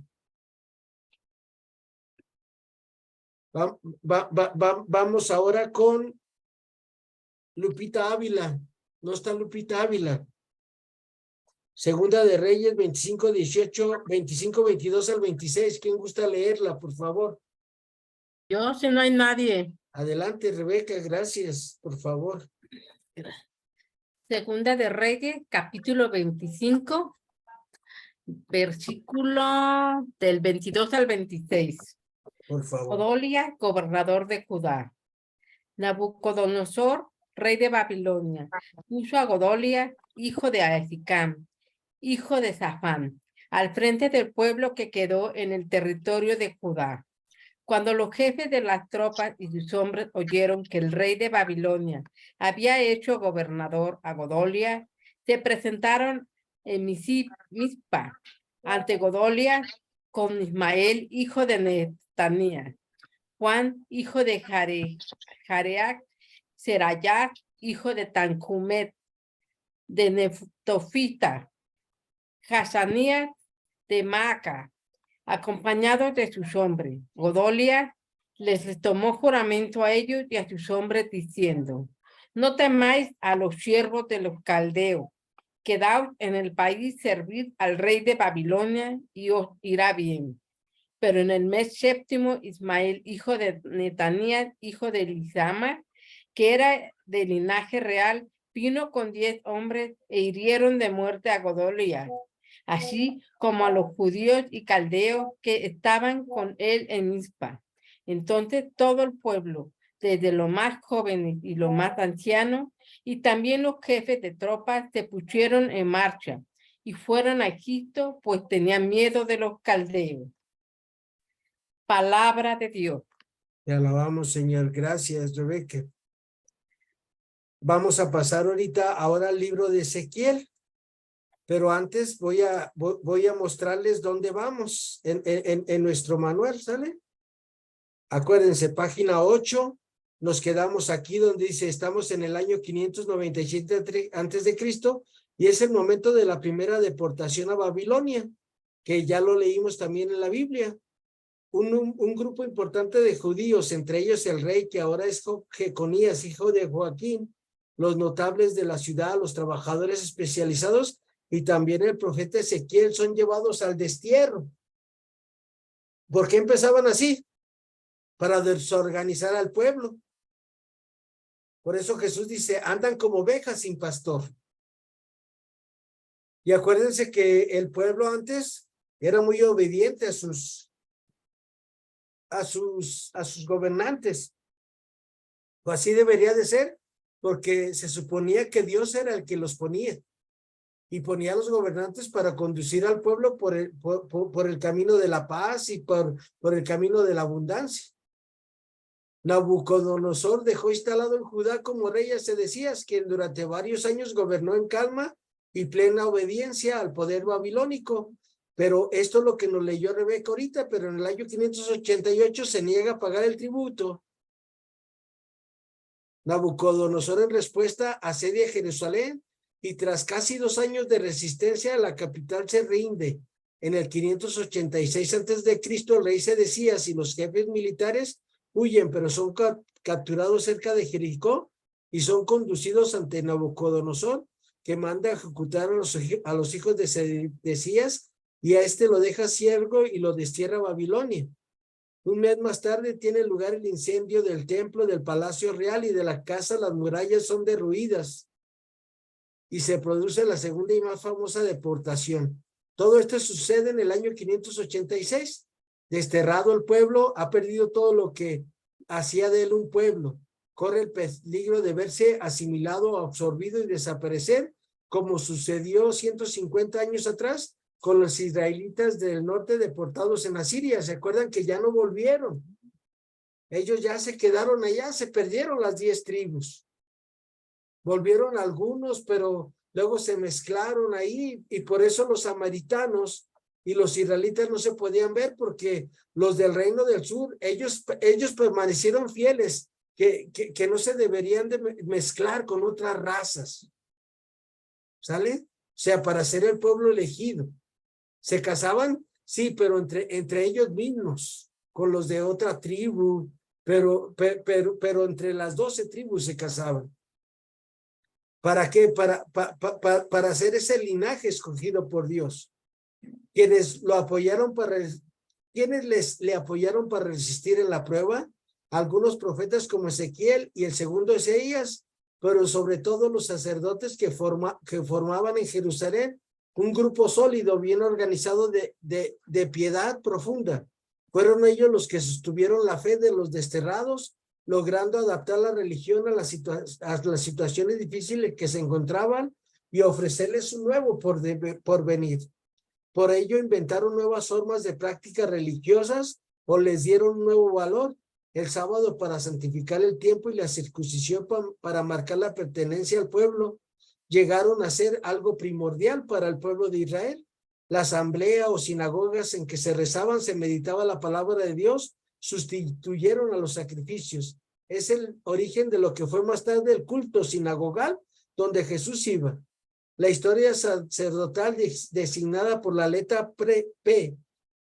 Vamos ahora con Lupita Ávila. No está Lupita Ávila. Segunda de Reyes 25:22 al 26. ¿Quién gusta leerla, por favor? Yo, si no hay nadie. Adelante, Rebeca, gracias, por favor. Segunda de Reyes, capítulo 25, versículo del 22 al 26. Por favor. Godolia, gobernador de Judá. Nabucodonosor, rey de Babilonia, puso a Godolia, hijo de Ahikam, hijo de Safán, al frente del pueblo que quedó en el territorio de Judá. Cuando los jefes de las tropas y sus hombres oyeron que el rey de Babilonia había hecho gobernador a Godolia, se presentaron en Mizpa ante Godolia con Ismael, hijo de Netania, Juan, hijo de Jareac, Serayah, hijo de Tancumet, de Neftofita, Hazanías de Maaca, acompañados de sus hombres. Godolia les tomó juramento a ellos y a sus hombres diciendo: no temáis a los siervos de los caldeos, quedaos en el país, servid al rey de Babilonia y os irá bien. Pero en el mes séptimo, Ismael, hijo de Netanías, hijo de Elisama, que era de linaje real, vino con 10 hombres e hirieron de muerte a Godolia, así como a los judíos y caldeos que estaban con él en Mizpa. Entonces todo el pueblo, desde los más jóvenes y los más ancianos, y también los jefes de tropas, se pusieron en marcha y fueron a Egipto, pues tenían miedo de los caldeos. Palabra de Dios. Te alabamos, Señor. Gracias, Rebeca. Vamos a pasar ahora al libro de Ezequiel. Pero antes voy a mostrarles dónde vamos en nuestro manual, ¿sale? Acuérdense, página 8, nos quedamos aquí donde dice, estamos en el año 597 antes de Cristo, y es el momento de la primera deportación a Babilonia, que ya lo leímos también en la Biblia. Un grupo importante de judíos, entre ellos el rey que ahora es Jeconías, hijo de Joaquín, los notables de la ciudad, los trabajadores especializados, y también el profeta Ezequiel son llevados al destierro. ¿Por qué empezaban así? Para desorganizar al pueblo. Por eso Jesús dice, andan como ovejas sin pastor. Y acuérdense que el pueblo antes era muy obediente a sus gobernantes. O así debería de ser, porque se suponía que Dios era el que los ponía. Y ponía a los gobernantes para conducir al pueblo por el camino de la paz y por el camino de la abundancia. Nabucodonosor dejó instalado en Judá como rey a Sedecías, quien durante varios años gobernó en calma y plena obediencia al poder babilónico. Pero esto es lo que nos leyó Rebeca ahorita, pero en el año 588 se niega a pagar el tributo. Nabucodonosor en respuesta asedia Jerusalén, y tras casi 2 años de resistencia, la capital se rinde. En el 586 a.C., el rey Sedecías y los jefes militares huyen, pero son capturados cerca de Jericó y son conducidos ante Nabucodonosor, que manda a ejecutar a los hijos de Sedecías, y a este lo deja ciego y lo destierra a Babilonia. Un mes más tarde tiene lugar el incendio del templo, del palacio real y de la casa. Las murallas son derruidas y se produce la segunda y más famosa deportación. Todo esto sucede en el año 586. Desterrado el pueblo, ha perdido todo lo que hacía de él un pueblo. Corre el peligro de verse asimilado, absorbido y desaparecer, como sucedió 150 años atrás con los israelitas del norte deportados en Asiria. ¿Se acuerdan que ya no volvieron? Ellos ya se quedaron allá, se perdieron las 10 tribus. Volvieron algunos, pero luego se mezclaron ahí, y por eso los samaritanos y los israelitas no se podían ver porque los del reino del sur, ellos permanecieron fieles, que no se deberían de mezclar con otras razas. ¿Sale? O sea, para ser el pueblo elegido. ¿Se casaban? Sí, pero entre ellos mismos, con los de otra tribu, pero entre las 12 tribus se casaban. ¿Para qué? Para hacer ese linaje escogido por Dios. Quienes lo apoyaron ¿quiénes le apoyaron para resistir en la prueba? Algunos profetas como Ezequiel y el segundo Isaías, pero sobre todo los sacerdotes que formaban en Jerusalén un grupo sólido, bien organizado de piedad profunda. Fueron ellos los que sostuvieron la fe de los desterrados, logrando adaptar la religión a las situaciones difíciles que se encontraban y ofrecerles un nuevo porvenir. Por ello inventaron nuevas formas de prácticas religiosas o les dieron un nuevo valor. El sábado para santificar el tiempo y la circuncisión para marcar la pertenencia al pueblo llegaron a ser algo primordial para el pueblo de Israel. La asamblea o sinagogas en que se rezaban, se meditaba la palabra de Dios, sustituyeron a los sacrificios. Es el origen de lo que fue más tarde el culto sinagogal, donde Jesús iba. La historia sacerdotal designada por la letra P,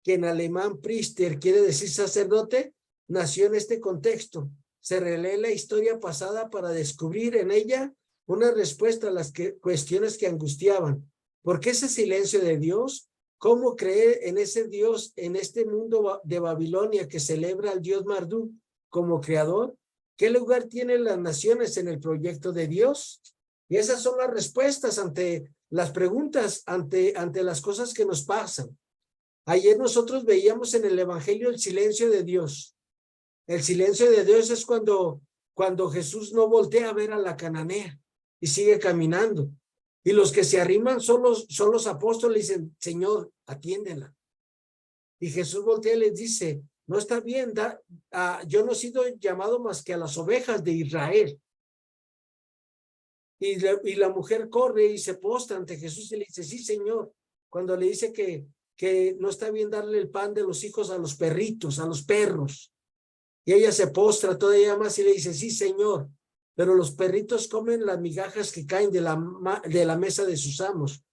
que en alemán Priester quiere decir sacerdote, nació en este contexto. Se relee la historia pasada para descubrir en ella una respuesta a las cuestiones que angustiaban. ¿Por qué ese silencio de Dios? ¿Cómo creer en ese Dios en este mundo de Babilonia que celebra al Dios Marduk como creador? ¿Qué lugar tienen las naciones en el proyecto de Dios? Y esas son las respuestas ante las preguntas, ante las cosas que nos pasan. Ayer nosotros veíamos en el Evangelio el silencio de Dios. El silencio de Dios es cuando Jesús no voltea a ver a la cananea y sigue caminando. Y los que se arriman son los apóstoles y dicen, Señor, atiéndela. Y Jesús voltea y les dice, no está bien, yo no he sido llamado más que a las ovejas de Israel. Y la mujer corre y se postra ante Jesús y le dice, sí, Señor. Cuando le dice que no está bien darle el pan de los hijos a los perritos, a los perros. Y ella se postra todavía más y le dice, sí, Señor. Pero los perritos comen las migajas que caen de la mesa de sus amos.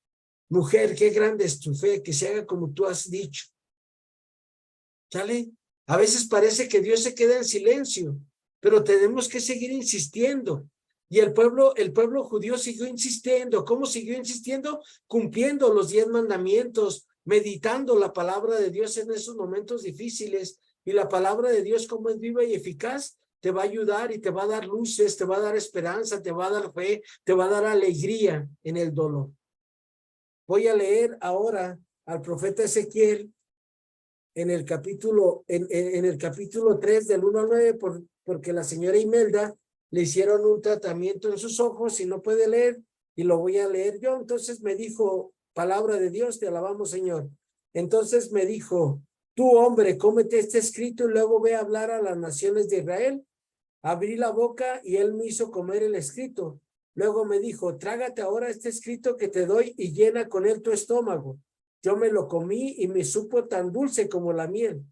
Mujer, qué grande es tu fe, que se haga como tú has dicho. ¿Sale? A veces parece que Dios se queda en silencio, pero tenemos que seguir insistiendo. Y el pueblo judío siguió insistiendo. ¿Cómo siguió insistiendo? Cumpliendo los 10 mandamientos, meditando la palabra de Dios en esos momentos difíciles. Y la palabra de Dios, como es viva y eficaz, te va a ayudar y te va a dar luces, te va a dar esperanza, te va a dar fe, te va a dar alegría en el dolor. Voy a leer ahora al profeta Ezequiel en el capítulo 3 del 1 al 9, porque la señora Imelda le hicieron un tratamiento en sus ojos y no puede leer, y lo voy a leer yo. Entonces me dijo, palabra de Dios, te alabamos, Señor. Entonces me dijo, tú, hombre, cómete este escrito y luego ve a hablar a las naciones de Israel. Abrí la boca y él me hizo comer el escrito. Luego me dijo, trágate ahora este escrito que te doy y llena con él tu estómago. Yo me lo comí y me supo tan dulce como la miel.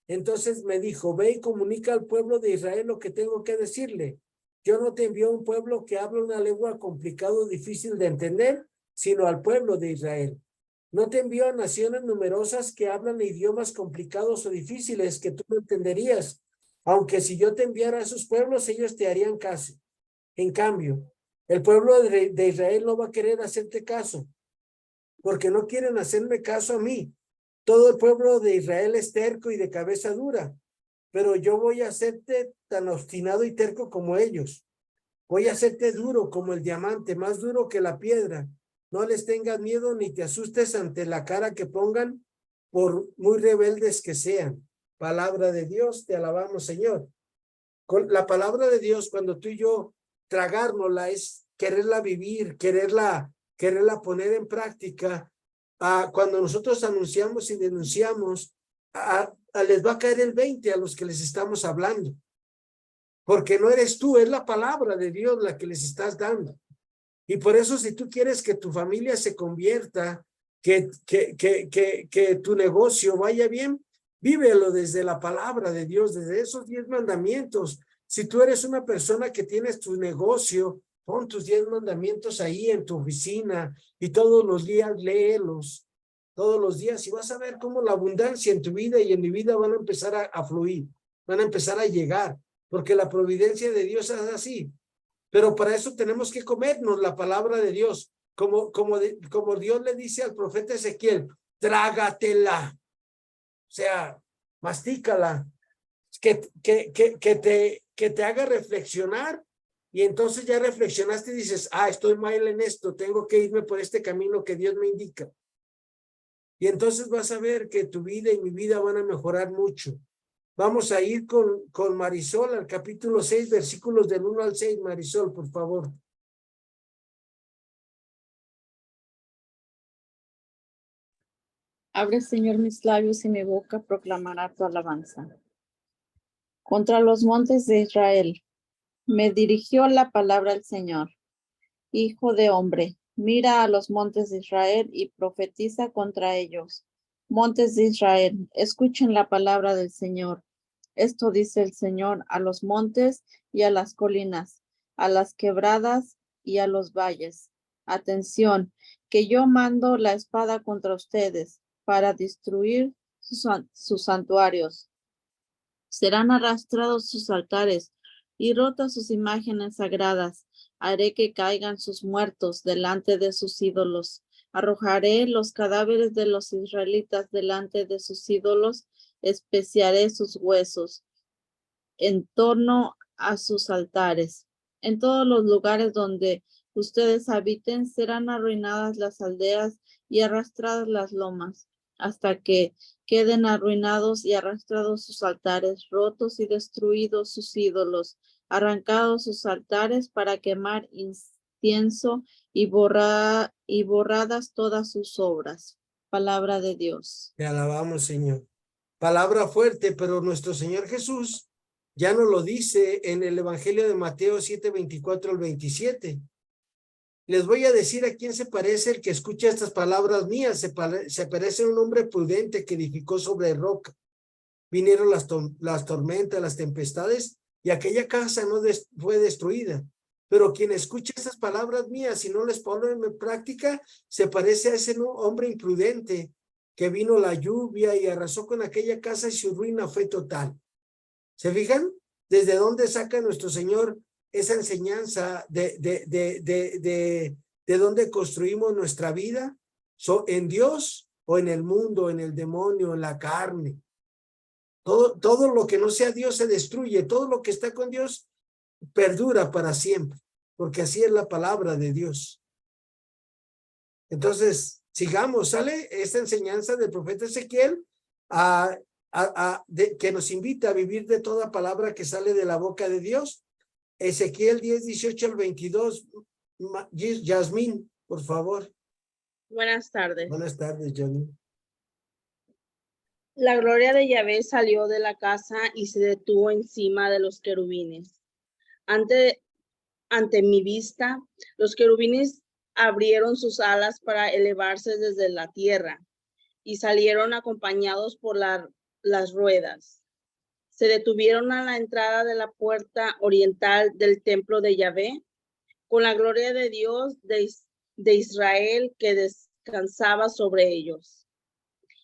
Entonces me dijo, ve y comunica al pueblo de Israel lo que tengo que decirle. Yo no te envío a un pueblo que habla una lengua complicada o difícil de entender, sino al pueblo de Israel. No te envío a naciones numerosas que hablan idiomas complicados o difíciles que tú no entenderías. Aunque si yo te enviara a esos pueblos, ellos te harían caso. En cambio, el pueblo de Israel no va a querer hacerte caso, porque no quieren hacerme caso a mí. Todo el pueblo de Israel es terco y de cabeza dura, pero yo voy a hacerte tan obstinado y terco como ellos. Voy a hacerte duro como el diamante, más duro que la piedra. No les tengas miedo ni te asustes ante la cara que pongan, por muy rebeldes que sean. Palabra de Dios, te alabamos, Señor. Con la palabra de Dios, cuando tú y yo tragárnosla, es quererla vivir, quererla poner en práctica. Cuando nosotros anunciamos y denunciamos, les va a caer el 20 a los que les estamos hablando. Porque no eres tú, es la palabra de Dios la que les estás dando. Y por eso, si tú quieres que tu familia se convierta, que tu negocio vaya bien, vívelo desde la palabra de Dios, desde esos 10 mandamientos. Si tú eres una persona que tienes tu negocio, pon tus 10 mandamientos ahí en tu oficina y todos los días léelos, todos los días, y vas a ver cómo la abundancia en tu vida y en mi vida van a empezar a fluir, van a empezar a llegar, porque la providencia de Dios es así. Pero para eso tenemos que comernos la palabra de Dios, como Dios le dice al profeta Ezequiel, trágatela, o sea, mastícala, que te haga reflexionar, y entonces ya reflexionaste y dices, estoy mal en esto, tengo que irme por este camino que Dios me indica. Y entonces vas a ver que tu vida y mi vida van a mejorar mucho. Vamos a ir con Marisol al capítulo 6, versículos del 1 al 6. Marisol, por favor. Abre, Señor, mis labios y mi boca proclamará tu alabanza. Contra los montes de Israel me dirigió la palabra del Señor. Hijo de hombre, mira a los montes de Israel y profetiza contra ellos. Montes de Israel, escuchen la palabra del Señor. Esto dice el Señor a los montes y a las colinas, a las quebradas y a los valles. Atención, que yo mando la espada contra ustedes para destruir sus santuarios. Serán arrastrados sus altares y rotas sus imágenes sagradas. Haré que caigan sus muertos delante de sus ídolos. Arrojaré los cadáveres de los israelitas delante de sus ídolos. Especiaré sus huesos en torno a sus altares. En todos los lugares donde ustedes habiten serán arruinadas las aldeas y arrastradas las lomas, hasta que queden arruinados y arrastrados sus altares, rotos y destruidos sus ídolos, arrancados sus altares para quemar incienso y borradas todas sus obras. Palabra de Dios. Te alabamos, Señor. Palabra fuerte, pero nuestro Señor Jesús ya nos lo dice en el Evangelio de Mateo 7, 24 al 27. Les voy a decir a quién se parece el que escucha estas palabras mías. Se parece a un hombre prudente que edificó sobre roca. Vinieron las tormentas, las tempestades, y aquella casa no fue destruida. Pero quien escucha estas palabras mías y no les pone en práctica, se parece a ese hombre imprudente que vino la lluvia y arrasó con aquella casa y su ruina fue total. ¿Se fijan? ¿Desde dónde saca nuestro Señor esa enseñanza de dónde construimos nuestra vida? ¿En Dios o en el mundo, en el demonio, en la carne? Todo lo que no sea Dios se destruye. Todo lo que está con Dios perdura para siempre, porque así es la palabra de Dios. Entonces, sigamos, ¿sale? Esta enseñanza del profeta Ezequiel que nos invita a vivir de toda palabra que sale de la boca de Dios. Ezequiel 10, 18 al 22. Yasmín, por favor. Buenas tardes. Buenas tardes, Yasmín. La gloria de Yahvé salió de la casa y se detuvo encima de los querubines. Ante mi vista, los querubines abrieron sus alas para elevarse desde la tierra y salieron acompañados por las ruedas. Se detuvieron a la entrada de la puerta oriental del templo de Yahvé, con la gloria de Dios de Israel que descansaba sobre ellos.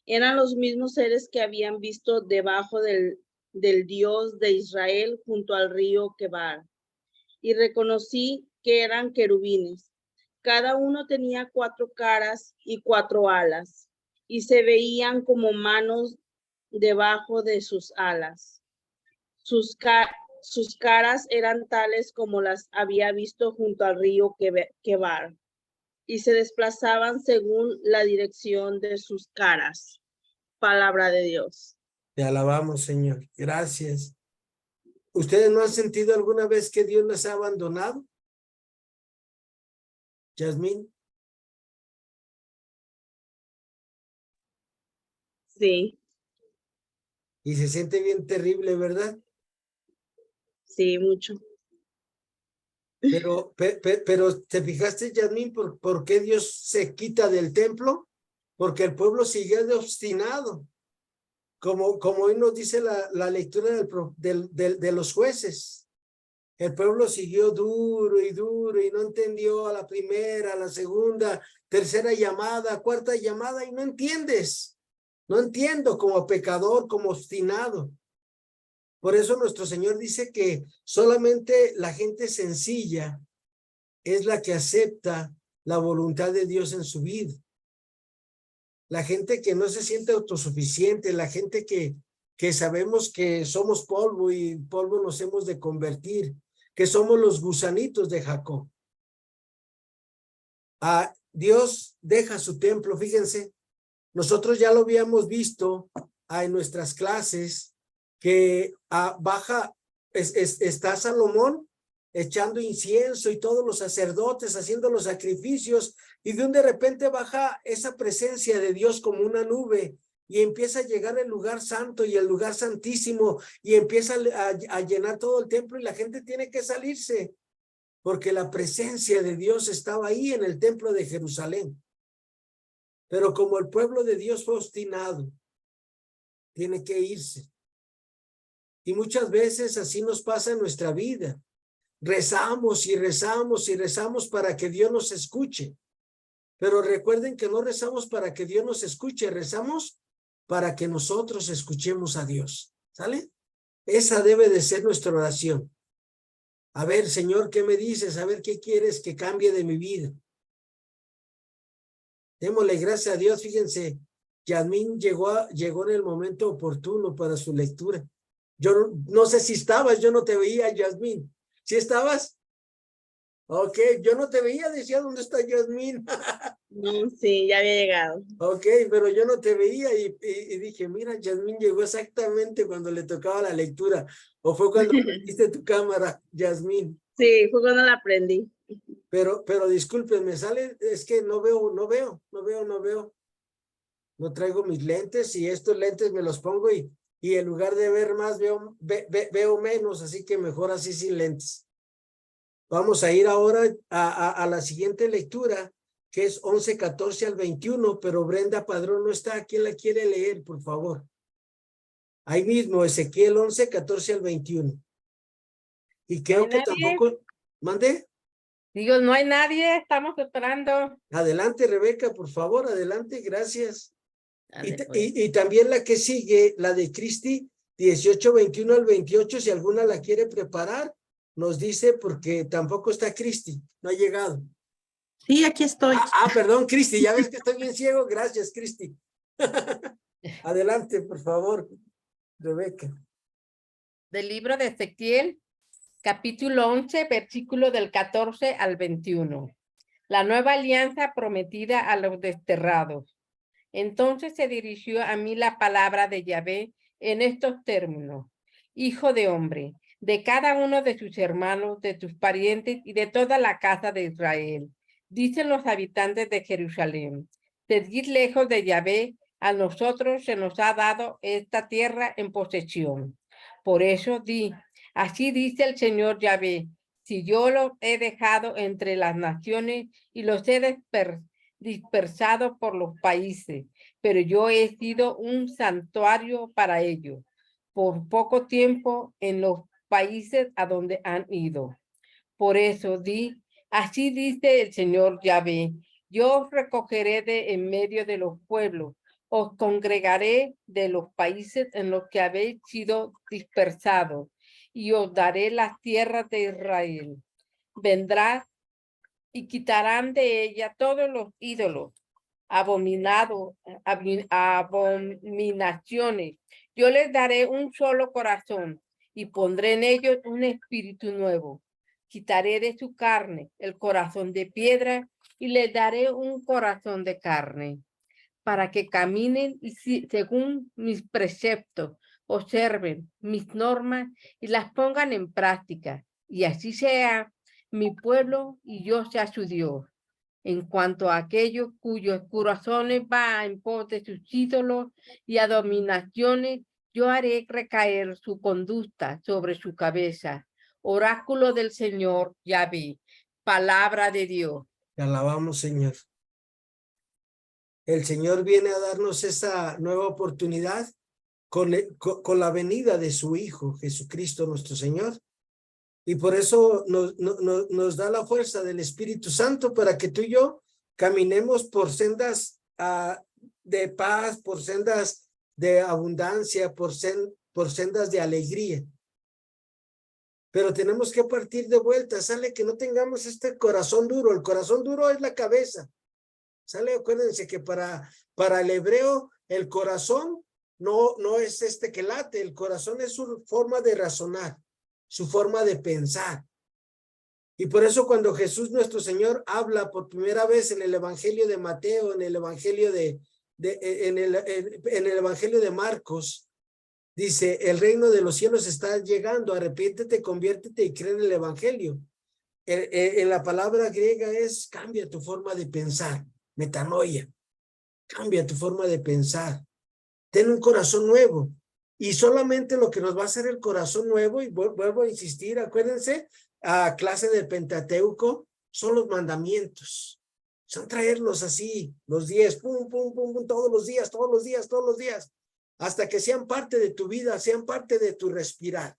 Eran los mismos seres que habían visto debajo del Dios de Israel junto al río Quebar, y reconocí que eran querubines. Cada uno tenía 4 caras y 4 alas, y se veían como manos debajo de sus alas. Sus caras eran tales como las había visto junto al río Quebar, y se desplazaban según la dirección de sus caras. Palabra de Dios. Te alabamos, Señor. Gracias. ¿Ustedes no han sentido alguna vez que Dios les ha abandonado? Yasmín. Sí. Y se siente bien terrible, ¿verdad? Sí, mucho. Pero ¿te fijaste, Yasmín, por qué Dios se quita del templo? porque el pueblo siguió de obstinado, como hoy nos dice la lectura de los jueces. El pueblo siguió duro y no entendió a la primera, a la segunda, tercera llamada, cuarta llamada, y no entiendes. No entiendo como pecador, como obstinado. Por eso nuestro Señor dice que solamente la gente sencilla es la que acepta la voluntad de Dios en su vida. La gente que no se siente autosuficiente, la gente que sabemos que somos polvo y polvo nos hemos de convertir, que somos los gusanitos de Jacob. Dios deja su templo, fíjense, nosotros ya lo habíamos visto en nuestras clases, que está Salomón echando incienso y todos los sacerdotes haciendo los sacrificios, y de repente baja esa presencia de Dios como una nube y empieza a llegar el lugar santo y el lugar santísimo y empieza a llenar todo el templo, y la gente tiene que salirse porque la presencia de Dios estaba ahí en el templo de Jerusalén. Pero como el pueblo de Dios fue obstinado, tiene que irse. Y muchas veces así nos pasa en nuestra vida. Rezamos y rezamos y rezamos para que Dios nos escuche. Pero recuerden que no rezamos para que Dios nos escuche, rezamos para que nosotros escuchemos a Dios. ¿Sale? Esa debe de ser nuestra oración. A ver, Señor, ¿qué me dices? A ver, ¿qué quieres que cambie de mi vida? Démosle gracias a Dios. Fíjense, Yasmín llegó en el momento oportuno para su lectura. Yo no sé si estabas, yo no te veía, Yasmín. ¿Sí estabas? Ok, yo no te veía, decía, ¿dónde está Yasmín? No, sí, ya había llegado. Ok, pero yo no te veía y dije, mira, Yasmín llegó exactamente cuando le tocaba la lectura. ¿O fue cuando prendiste tu cámara, Yasmín? Sí, fue cuando la aprendí. Pero disculpen, me sale, es que no veo. No traigo mis lentes y estos lentes me los pongo y en lugar de ver más veo menos, así que mejor así sin lentes. Vamos a ir ahora a la siguiente lectura, que es 11:14 al 21, pero Brenda Padrón no está. ¿Quién la quiere leer, por favor? Ahí mismo, Ezequiel 11:14 al 21. Y creo que tampoco... ¿Mande? Digo, no hay nadie, estamos esperando. Adelante, Rebeca, por favor, adelante, gracias. Dale, pues. Y también la que sigue, la de Cristi, 18:21 al 28, si alguna la quiere preparar, nos dice, porque tampoco está Cristi, no ha llegado. Sí, aquí estoy. Perdón, Cristi, ya ves que estoy bien ciego. Gracias, Cristi. Adelante, por favor, Rebeca. Del libro de Ezequiel, capítulo 11, versículo del 14 al 21. La nueva alianza prometida a los desterrados. Entonces se dirigió a mí la palabra de Yahvé en estos términos: Hijo de hombre, de cada uno de sus hermanos, de tus parientes y de toda la casa de Israel, dicen los habitantes de Jerusalén, seguid lejos de Yahvé, a nosotros se nos ha dado esta tierra en posesión. Por eso di, así dice el Señor Yahvé, si yo los he dejado entre las naciones y los he dispersado por los países, pero yo he sido un santuario para ellos por poco tiempo en los países a donde han ido. Por eso di, así dice el Señor Yahvé, yo os recogeré de en medio de los pueblos, os congregaré de los países en los que habéis sido dispersados y os daré las tierras de Israel. Vendrá y quitarán de ella todos los ídolos, abominaciones. Yo les daré un solo corazón y pondré en ellos un espíritu nuevo. Quitaré de su carne el corazón de piedra y les daré un corazón de carne, para que caminen y según mis preceptos, observen mis normas y las pongan en práctica, y así sea mi pueblo y yo sea su Dios. En cuanto a aquellos cuyos corazones van en pos de sus ídolos y abominaciones, yo haré recaer su conducta sobre su cabeza. Oráculo del Señor Yahvé, palabra de Dios. Te alabamos, Señor. El Señor viene a darnos esa nueva oportunidad con la venida de su Hijo, Jesucristo nuestro Señor. Y por eso nos da la fuerza del Espíritu Santo para que tú y yo caminemos por sendas de paz, por sendas de abundancia, por sendas de alegría. Pero tenemos que partir de vuelta, sale que no tengamos este corazón duro. El corazón duro es la cabeza. Sale, acuérdense que para el hebreo el corazón no es que late, el corazón es su forma de razonar, su forma de pensar. Y por eso cuando Jesús nuestro Señor habla por primera vez en el Evangelio de Mateo, en el Evangelio en el Evangelio de Marcos, dice, el reino de los cielos está llegando, arrepiéntete, conviértete y cree en el Evangelio. En la palabra griega es cambia tu forma de pensar, metanoia, cambia tu forma de pensar, ten un corazón nuevo. Y solamente lo que nos va a hacer el corazón nuevo, y vuelvo a insistir, acuérdense, a clase del Pentateuco, son los mandamientos. Son traerlos así, los 10, pum, pum, pum, pum, todos los días, todos los días, todos los días, hasta que sean parte de tu vida, sean parte de tu respirar.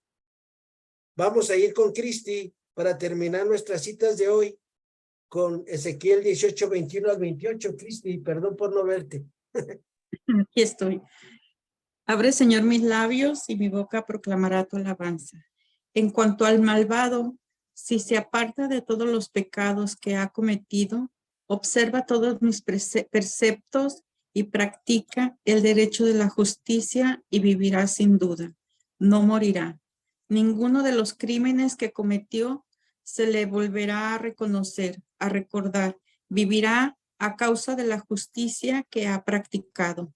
Vamos a ir con Cristi para terminar nuestras citas de hoy con Ezequiel 18, 21 al 28. Cristi, perdón por no verte. Aquí estoy. Abre, Señor, mis labios y mi boca proclamará tu alabanza. En cuanto al malvado, si se aparta de todos los pecados que ha cometido, observa todos mis preceptos y practica el derecho de la justicia y vivirá sin duda. No morirá. Ninguno de los crímenes que cometió se le volverá a reconocer, a recordar. Vivirá a causa de la justicia que ha practicado.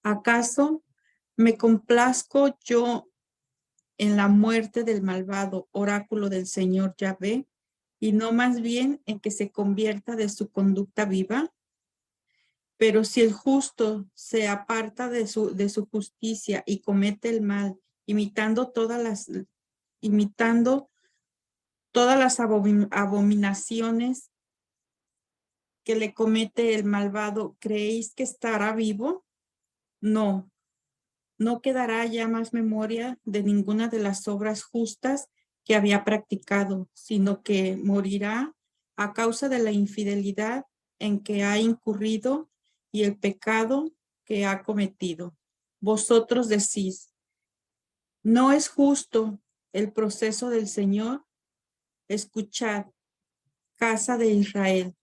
¿Acaso me complazco yo en la muerte del malvado, oráculo del Señor Yahvé, y no más bien en que se convierta de su conducta viva? Pero si el justo se aparta de su justicia y comete el mal, imitando todas las abominaciones que le comete el malvado, ¿creéis que estará vivo? No. No quedará ya más memoria de ninguna de las obras justas que había practicado, sino que morirá a causa de la infidelidad en que ha incurrido y el pecado que ha cometido. Vosotros decís, ¿no es justo el proceso del Señor? Escuchad, casa de Israel,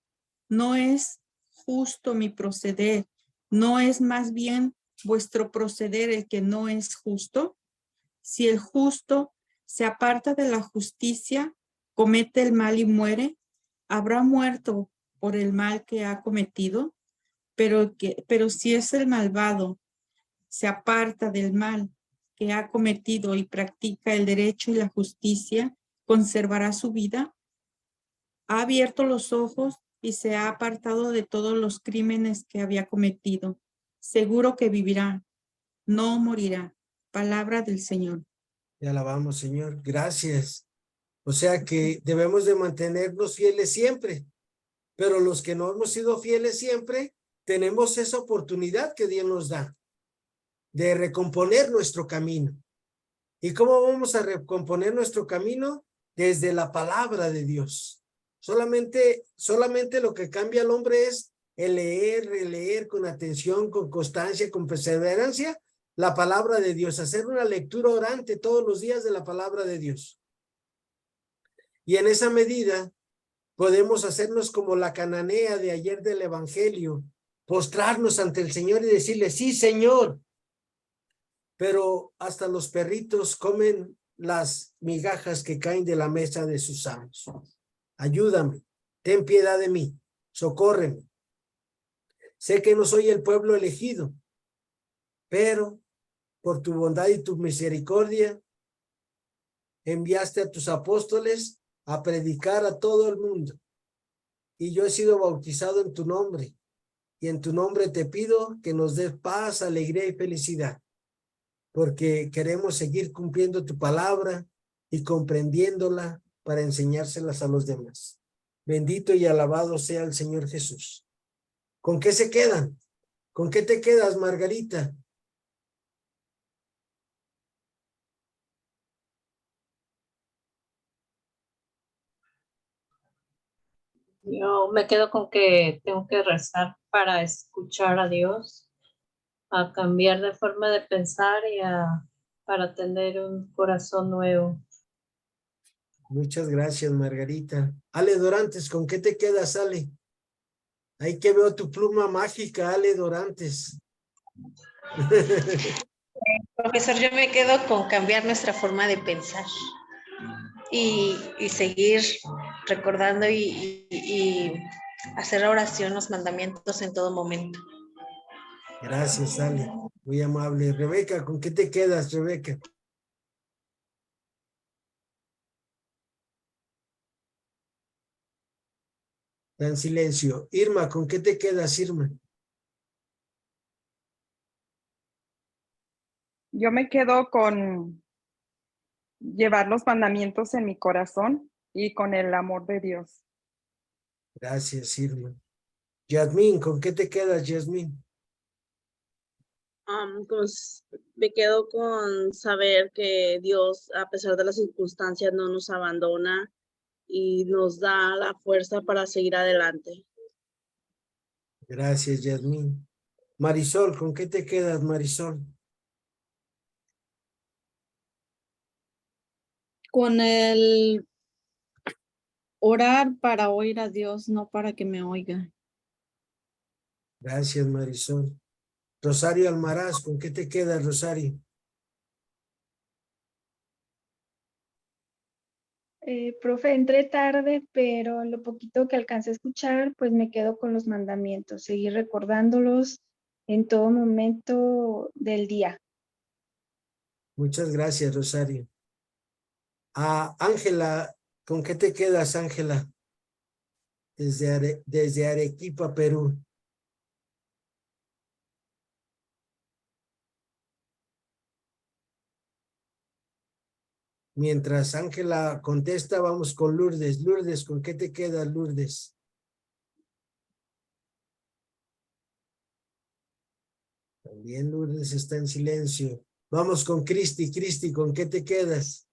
¿no es justo mi proceder? ¿No es más bien vuestro proceder el que no es justo? Si el justo se aparta de la justicia, comete el mal y muere, ¿habrá muerto por el mal que ha cometido? Pero si es el malvado, se aparta del mal que ha cometido y practica el derecho y la justicia, ¿conservará su vida? Ha abierto los ojos y se ha apartado de todos los crímenes que había cometido. Seguro que vivirá, no morirá. Palabra del Señor. Te alabamos, Señor. Gracias. O sea que debemos de mantenernos fieles siempre, pero los que no hemos sido fieles siempre, tenemos esa oportunidad que Dios nos da de recomponer nuestro camino. ¿Y cómo vamos a recomponer nuestro camino? Desde la palabra de Dios. Solamente lo que cambia al hombre es el leer con atención, con constancia, con perseverancia, la palabra de Dios, hacer una lectura orante todos los días de la palabra de Dios. Y en esa medida podemos hacernos como la cananea de ayer del Evangelio, postrarnos ante el Señor y decirle, sí, Señor. Pero hasta los perritos comen las migajas que caen de la mesa de sus amos. Ayúdame, ten piedad de mí, socórreme. Sé que no soy el pueblo elegido, pero por tu bondad y tu misericordia, enviaste a tus apóstoles a predicar a todo el mundo. Y yo he sido bautizado en tu nombre. Y en tu nombre te pido que nos des paz, alegría y felicidad. Porque queremos seguir cumpliendo tu palabra y comprendiéndola para enseñárselas a los demás. Bendito y alabado sea el Señor Jesús. ¿Con qué se quedan? ¿Con qué te quedas, Margarita? Yo me quedo con que tengo que rezar para escuchar a Dios, a cambiar de forma de pensar para tener un corazón nuevo. Muchas gracias, Margarita. Ale Dorantes, ¿con qué te quedas, Ale? Ahí que veo tu pluma mágica, Ale Dorantes. Profesor, yo me quedo con cambiar nuestra forma de pensar y seguir recordando y hacer oración, los mandamientos en todo momento. Gracias, Ale. Muy amable. Rebeca, ¿con qué te quedas, Rebeca? Está en silencio. Irma, ¿con qué te quedas, Irma? Yo me quedo con llevar los mandamientos en mi corazón y con el amor de Dios. Gracias, Irma. Yasmín, ¿con qué te quedas, Yasmín? Pues me quedo con saber que Dios, a pesar de las circunstancias, no nos abandona y nos da la fuerza para seguir adelante. Gracias, Yasmín. Marisol, ¿con qué te quedas, Marisol? Con el orar para oír a Dios, no para que me oiga. Gracias, Marisol. Rosario Almaraz, ¿con qué te quedas, Rosario? Profe, entré tarde, pero lo poquito que alcancé a escuchar, pues me quedo con los mandamientos, seguir recordándolos en todo momento del día. Muchas gracias, Rosario. Ángela, ¿con qué te quedas, Ángela? Desde Arequipa, Perú. Mientras Ángela contesta, vamos con Lourdes. Lourdes, ¿con qué te quedas, Lourdes? También Lourdes está en silencio. Vamos con Cristi. Cristi, ¿con qué te quedas?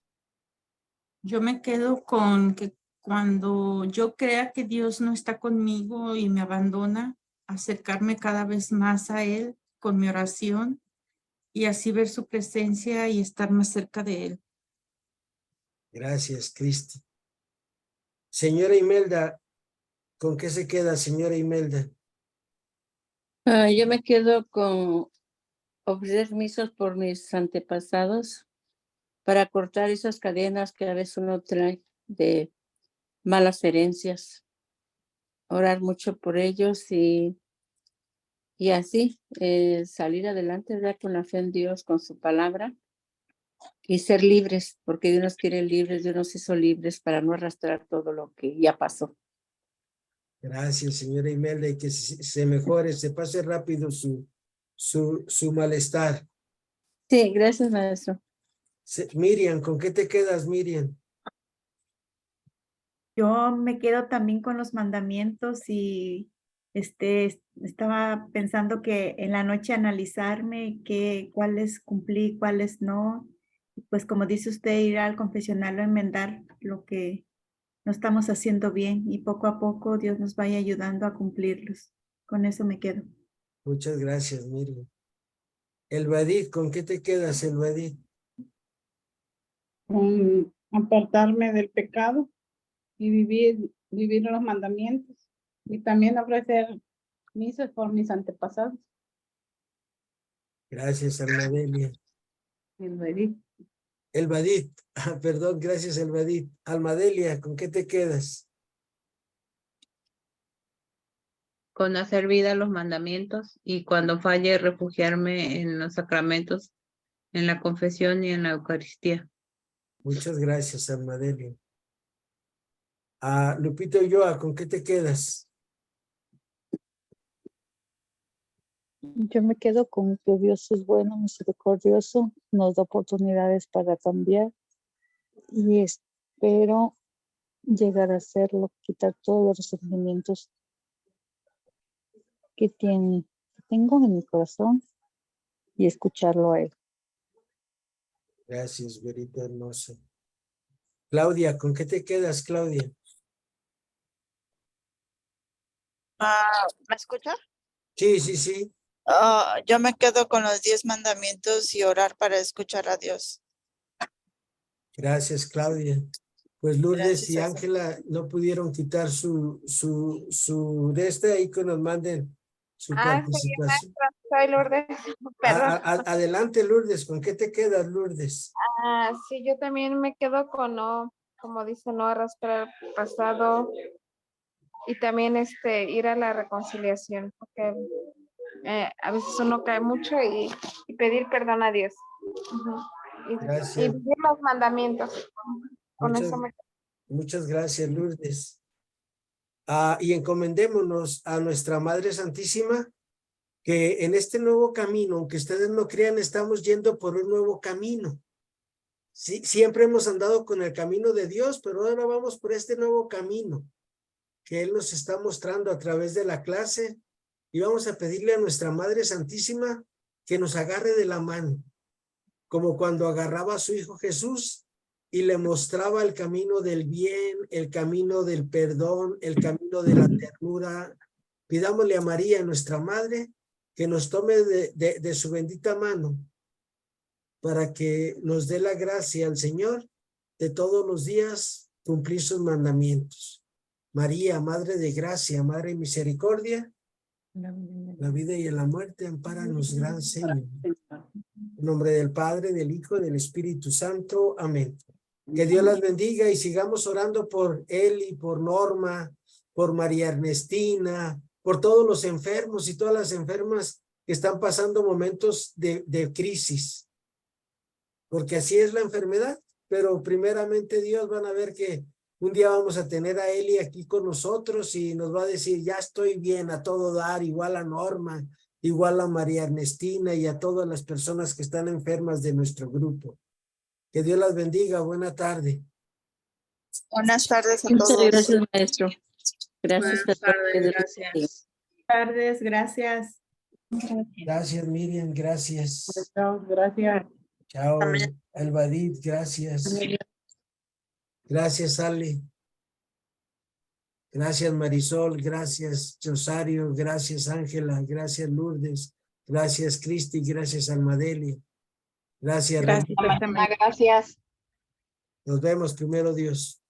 Yo me quedo con que cuando yo crea que Dios no está conmigo y me abandona, acercarme cada vez más a Él con mi oración y así ver su presencia y estar más cerca de Él. Gracias, Cristi. Señora Imelda, ¿con qué se queda, señora Imelda? Yo me quedo con ofrecer misas por mis antepasados para cortar esas cadenas que a veces uno trae de malas herencias. Orar mucho por ellos y así salir adelante, ¿verdad? Con la fe en Dios, con su palabra y ser libres, porque Dios nos quiere libres, Dios nos hizo libres para no arrastrar todo lo que ya pasó. Gracias, señora Imelda, y que se mejore, se pase rápido su malestar. Sí, gracias, maestro. Miriam, ¿con qué te quedas, Miriam? Yo me quedo también con los mandamientos y estaba pensando que en la noche analizarme cuáles cumplí, cuáles no. Pues como dice usted, ir al confesionario a enmendar lo que no estamos haciendo bien y poco a poco Dios nos vaya ayudando a cumplirlos. Con eso me quedo. Muchas gracias, Miriam. Elbadit, ¿con qué te quedas, Elbadit? Con apartarme del pecado y vivir los mandamientos y también ofrecer misas por mis antepasados. Gracias, Almadelia. Elbadit, perdón, gracias, Elbadit. Almadelia, ¿con qué te quedas? Con hacer vida a los mandamientos y cuando falle refugiarme en los sacramentos, en la confesión y en la Eucaristía. Muchas gracias, Almadelia. Lupita Ulloa, ¿con qué te quedas? Yo me quedo con que Dios es bueno, misericordioso, nos da oportunidades para cambiar y espero llegar a hacerlo, quitar todos los resentimientos que tiene tengo en mi corazón y escucharlo a Él. Gracias, güerita hermosa. Claudia, ¿con qué te quedas, Claudia? ¿Me escucha? Sí, sí, sí. Yo me quedo con los 10 mandamientos y orar para escuchar a Dios. Gracias, Claudia. Pues Lourdes Gracias, y César. Ángela no pudieron quitar su de este ahí que nos manden su participación. Soy Lourdes. Perdón. Adelante, Lourdes. ¿Con qué te quedas, Lourdes? Sí, yo también me quedo con no, como dice, no arrastrar el pasado y también ir a la reconciliación, porque a veces uno cae mucho y pedir perdón a Dios. Ujú. Y Gracias. vivir los mandamientos. Con Muchas, eso me muchas gracias, Lourdes. Y encomendémonos a nuestra Madre Santísima, que en este nuevo camino, aunque ustedes no crean, estamos yendo por un nuevo camino. Sí, siempre hemos andado con el camino de Dios, pero ahora vamos por este nuevo camino que Él nos está mostrando a través de la clase, y vamos a pedirle a nuestra Madre Santísima que nos agarre de la mano, como cuando agarraba a su Hijo Jesús y le mostraba el camino del bien, el camino del perdón, el camino de la ternura. Pidámosle a María, nuestra Madre, que nos tome de su bendita mano para que nos dé la gracia al Señor de todos los días cumplir sus mandamientos. María, Madre de gracia, Madre de misericordia, la vida y la muerte, ampáranos, gran Señor. En nombre del Padre, del Hijo y del Espíritu Santo. Amén. Que Dios las bendiga y sigamos orando por Eli, por Norma, por María Ernestina, por todos los enfermos y todas las enfermas que están pasando momentos de crisis. Porque así es la enfermedad, pero primeramente Dios, van a ver que un día vamos a tener a Eli aquí con nosotros y nos va a decir, ya estoy bien, a todo dar, igual a Norma, igual a María Ernestina y a todas las personas que están enfermas de nuestro grupo. Que Dios las bendiga. Buena tarde. Buenas tardes a Muchas todos. gracias, maestro. Gracias Buenas a todos. tardes, gracias. Tardes, gracias. Gracias, Miriam. Gracias. Gracias. Chao, Elvadit. Gracias. Gracias, Ale. Gracias, Marisol. Gracias, Rosario. Gracias, Ángela. Gracias, Lourdes. Gracias, Cristi. Gracias, Almadelia. Gracias, Gracias. Reina. Gracias. Nos vemos, primero Dios.